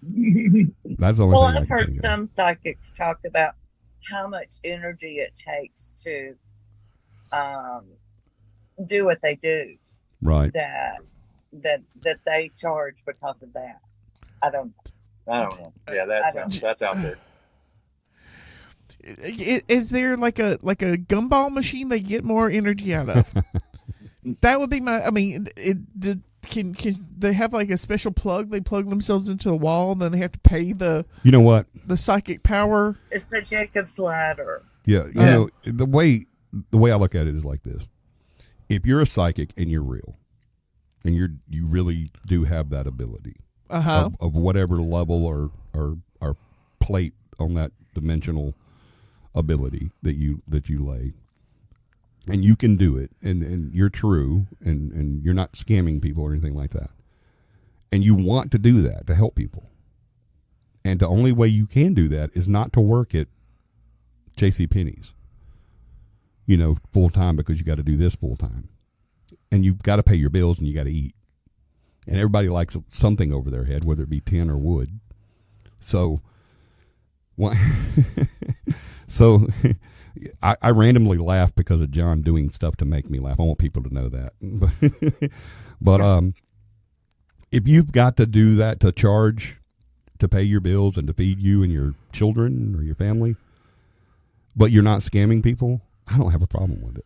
knew- That's the only Well, thing I I've can heard think of. some psychics talk about how much energy it takes to do what they do. Right. That they charge because of that. I don't know. I don't know. Yeah, that's out there. Is there like a gumball machine they get more energy out of? That would be my. I mean, can they have like a special plug? They plug themselves into a wall, and then they have to pay the You know what? psychic power. It's the Jacob's ladder. Yeah, you know, the way I look at it is like this: if you're a psychic and you're real, and you really do have that ability of whatever level or plate on that dimensional ability that you lay, and you can do it, and you're true, and you're not scamming people or anything like that, and you want to do that to help people, and the only way you can do that is not to work at J.C. Penney's, full time, because you got to do this full time, and you've got to pay your bills and you got to eat, and everybody likes something over their head, whether it be tin or wood. So, so I randomly laugh because of John doing stuff to make me laugh. I want people to know that, but if you've got to do that to charge to pay your bills and to feed you and your children or your family, but you're not scamming people, I don't have a problem with it.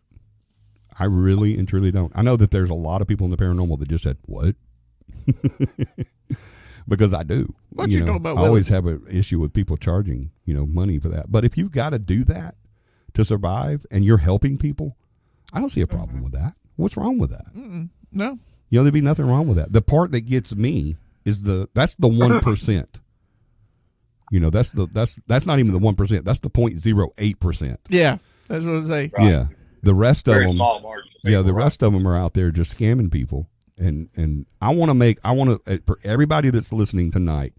I really and truly don't. I know that there's a lot of people in the paranormal that just said, what? Because I do. What you talking about, I always Willis? have an issue with people charging, money for that. But if you've got to do that to survive and you're helping people, I don't see a problem with that. What's wrong with that? No. There'd be nothing wrong with that. The part that gets me is that's the 1%. That's not even the 1%. That's the 0.08%. Yeah, that's what I say. Right. Yeah. The rest of Very them, small margin. the rest of them are out there just scamming people. And I want to for everybody that's listening tonight,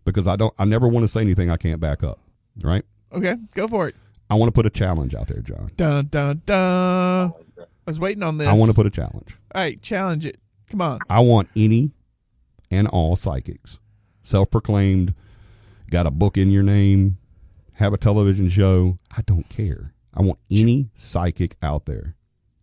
because I never want to say anything I can't back up. Right. Okay, go for it. I want to put a challenge out there, John. Dun dun dun. I was waiting on this. I want to put a challenge. All right, challenge it. Come on. I want any and all psychics, self-proclaimed, got a book in your name, have a television show. I don't care. I want any psychic out there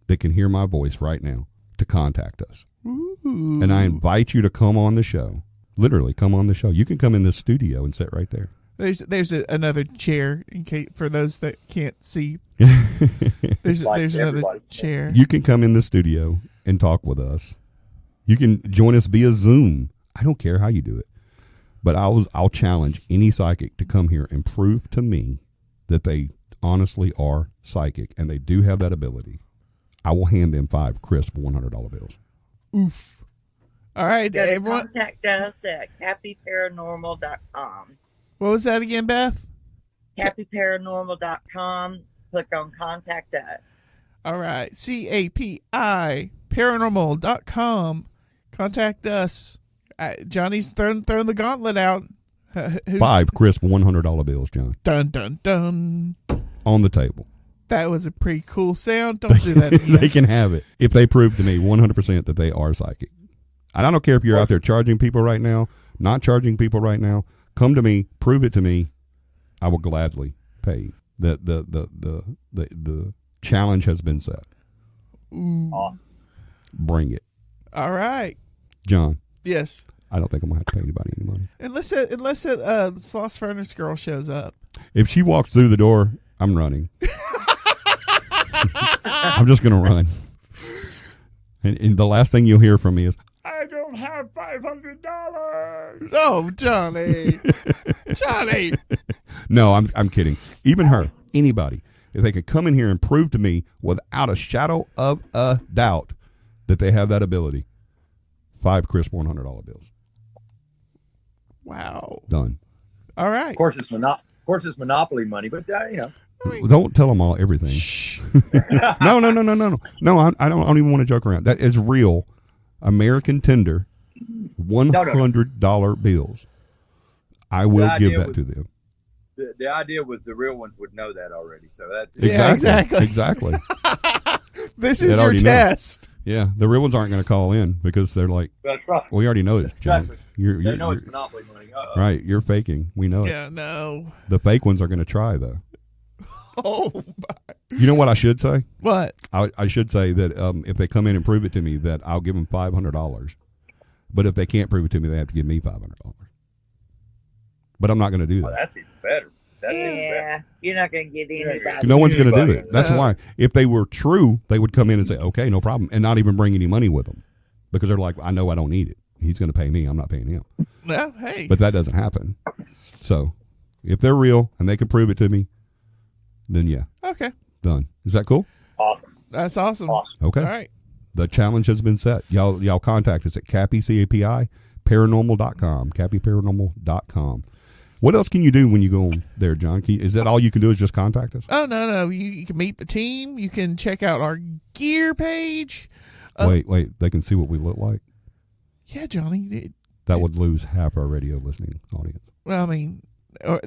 that can hear my voice right now to contact us. Ooh. And I invite you to come on the show. Literally, come on the show. You can come in this studio and sit right there. There's another chair in case for those that can't see. There's another everybody. chair. You can come in the studio and talk with us. You can join us via Zoom. I don't care how you do it. But I'll challenge any psychic to come here and prove to me that they honestly are psychic and they do have that ability. I will hand them 5 crisp $100 bills. Oof. All right, Go to everyone. contact us at happyparanormal.com. What was that again, Beth? happyparanormal.com. Click on contact us. All right. CAPI paranormal.com. Contact us. Johnny's throwing the gauntlet out. 5 crisp $100 bills, John, Dun dun dun. on the table. That was a pretty cool sound. Don't do that again. They can have it if they prove to me 100% that they are psychic. And I don't care if you're out there charging people right now, not charging people right now. Come to me, prove it to me. I will gladly pay. The challenge has been set. Ooh. Awesome. Bring it, All right. John. Yes. I don't think I'm gonna have to pay anybody any money. Unless Sloss Furnace Girl shows up. If she walks through the door, I'm running. I'm just gonna run. And the last thing you'll hear from me is, I don't have $500. Oh, Johnny. Johnny. No, I'm kidding. Even her, anybody, if they could come in here and prove to me without a shadow of a doubt that they have that ability, 5 crisp $100 bills. Wow. Done. All right. Of course, it's monopoly money, but Don't tell them all everything. Shh. No. I don't even want to joke around. That is real American tender $100 bills. I will The give idea that was- to them. The idea was the real ones would know that already. So that's Yeah, exactly. Exactly. This They is your already know. test. Yeah, the real ones aren't going to call in because they're like, That's right. we already know it's John. Exactly. You're, They know it's Monopoly money. right. You're faking. We know it. Yeah, no. The fake ones are going to try though. Oh, my. You know what I should say? What? I should say that if they come in and prove it to me, that I'll give them $500. But if they can't prove it to me, they have to give me $500. But I'm not going to do Oh, that. that's even better. That's even better. Yeah, you're not going to get anybody. No one's going to do Anybody. it. That's why. If they were true, they would come in and say, okay, no problem, and not even bring any money with them. Because they're like, I know I don't need it. He's going to pay me. I'm not paying him. Well, hey. But that doesn't happen. So if they're real and they can prove it to me, then yeah, Okay. done. Is that cool? Awesome. That's awesome. Awesome. Okay. All right. The challenge has been set. Y'all contact us at Cappy, CAPI, paranormal.com, cappyparanormal.com. What else can you do when you go there, John? Is that all you can do is just contact us? Oh, no. You can meet the team. You can check out our gear page. Wait. They can see what we look like? Yeah, Johnny. That would lose half our radio listening audience. Well, I mean, well,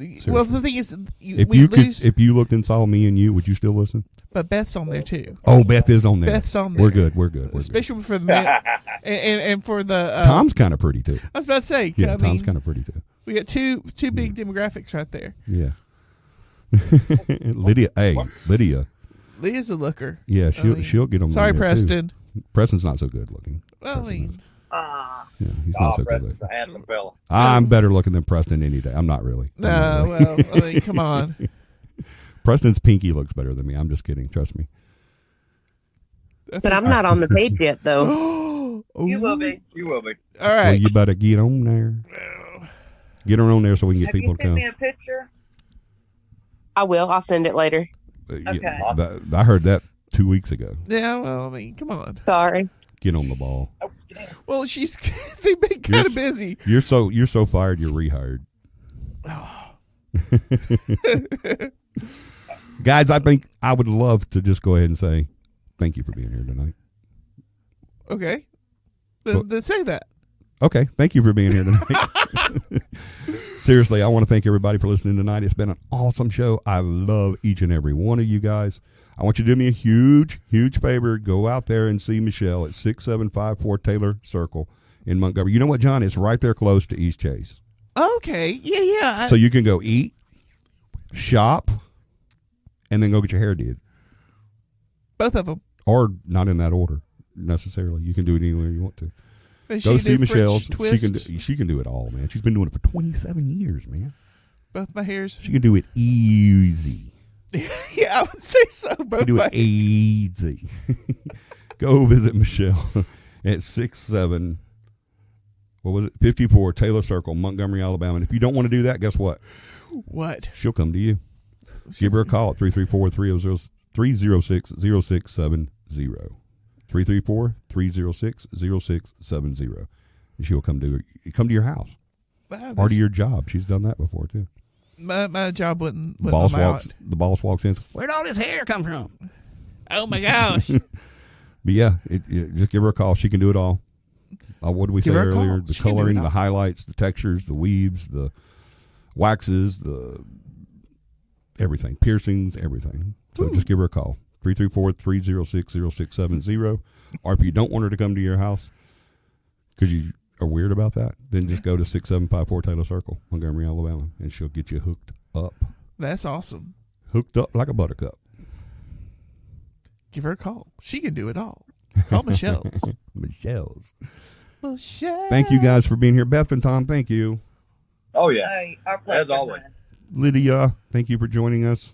the thing is, If we lose, if you looked and saw me and you, would you still listen? but Beth's on there too. Oh, Beth is on there. Beth's on there. We're good. We're good. Especially for the man, and for the Tom's kind of pretty too. I was about to say, Yeah, I Tom's mean, kind of pretty too. we got two big demographics right there. Yeah. Lydia. Leah's a looker. Yeah, she'll mean, she'll get on. Sorry, there, too. Preston. Preston's not so good looking. Well, I mean, Ah, Yeah, he's not so good Preston's looking. a handsome fella. I'm better looking than Preston any day. I'm not really. I'm not no, really. well, I mean, come on. Preston's pinky looks better than me. I'm just kidding. Trust me. But I'm not on the page yet, though. you will be. You will be. All Well, right. you better get on there. Get her on there so we can get Have you people to sent come. me a picture? I will. I'll send it later. Okay. I heard that 2 weeks ago. Yeah, well, I mean, come on. Sorry. Get on the ball. Well, they've been kind of busy. You're so fired. You're rehired. Guys, I think I would love to just go ahead and say thank you for being here tonight. Okay. Well- Then say that. Okay, thank you for being here tonight. Seriously, I want to thank everybody for listening tonight. It's been an awesome show. I love each and every one of you guys. I want you to do me a huge, huge favor. Go out there and see Michelle at 6754 Taylor Circle in Montgomery. You know what, John? It's right there close to East Chase. Okay. Yeah. So you can go eat, shop, and then go get your hair did. Both of them. Or not in that order necessarily. You can do it anywhere you want to. And Go she see did Michelle's. French twist. She can do it all, man. She's been doing it for 27 years, man. Both my hairs. She can do it easy. Yeah, I would say so. She Both can do my it easy. Go visit Michelle at 54 Taylor Circle, Montgomery, Alabama. And if you don't want to do that, guess what? What? She'll come to you. Give her a call at 334-306-0670. 334-306-0670. And she'll come to your house Wow, or to your job. She's done that before too. my job wouldn't. The boss allow walks. it. The boss walks in. Where'd all this hair come from? Oh my gosh! But yeah, just give her a call. She can do it all. What did we Give say her a call. earlier? The She can do coloring, it all. the highlights, the textures, the weaves, the waxes, the everything, piercings, everything. So just give her a call. 334-306-0670. Or if you don't want her to come to your house because you are weird about that, then just go to 6754 Taylor Circle, Montgomery, Alabama, and she'll get you hooked up. That's awesome. Hooked up like a buttercup. Give her a call. She can do it all. Call Michelle's. Michelle's. Michelle. Thank you guys for being here. Beth and Tom, thank you. Oh yeah. Hey, our pleasure. As always. man. Lydia, thank you for joining us.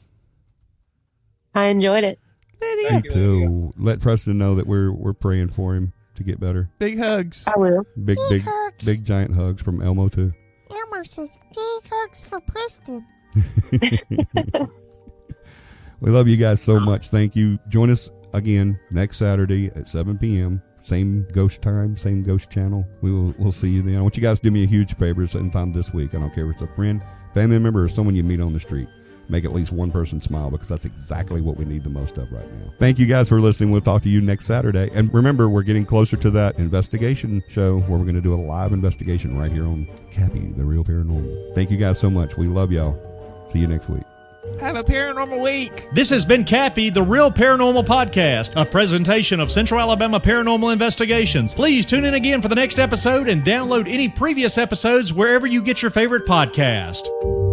I enjoyed it. Lydia. Me Thank you, too. Let Preston know that we're praying for him to get better. Big hugs. I will. Big giant hugs from Elmo too. Elmer says big hugs for Preston. We love you guys so much. Thank you. Join us again next Saturday at 7 p.m. Same ghost time, same ghost channel. We'll see you then. I want you guys to do me a huge favor sometime this week. I don't care if it's a friend, family member, or someone you meet on the street. Make at least one person smile because that's exactly what we need the most of right now. Thank you guys for listening. We'll talk to you next Saturday. And remember, we're getting closer to that investigation show where we're going to do a live investigation right here on Cappy, the Real Paranormal. Thank you guys so much. We love y'all. See you next week. Have a paranormal week. This has been Cappy, the Real Paranormal Podcast, a presentation of Central Alabama Paranormal Investigations. Please tune in again for the next episode and download any previous episodes wherever you get your favorite podcast.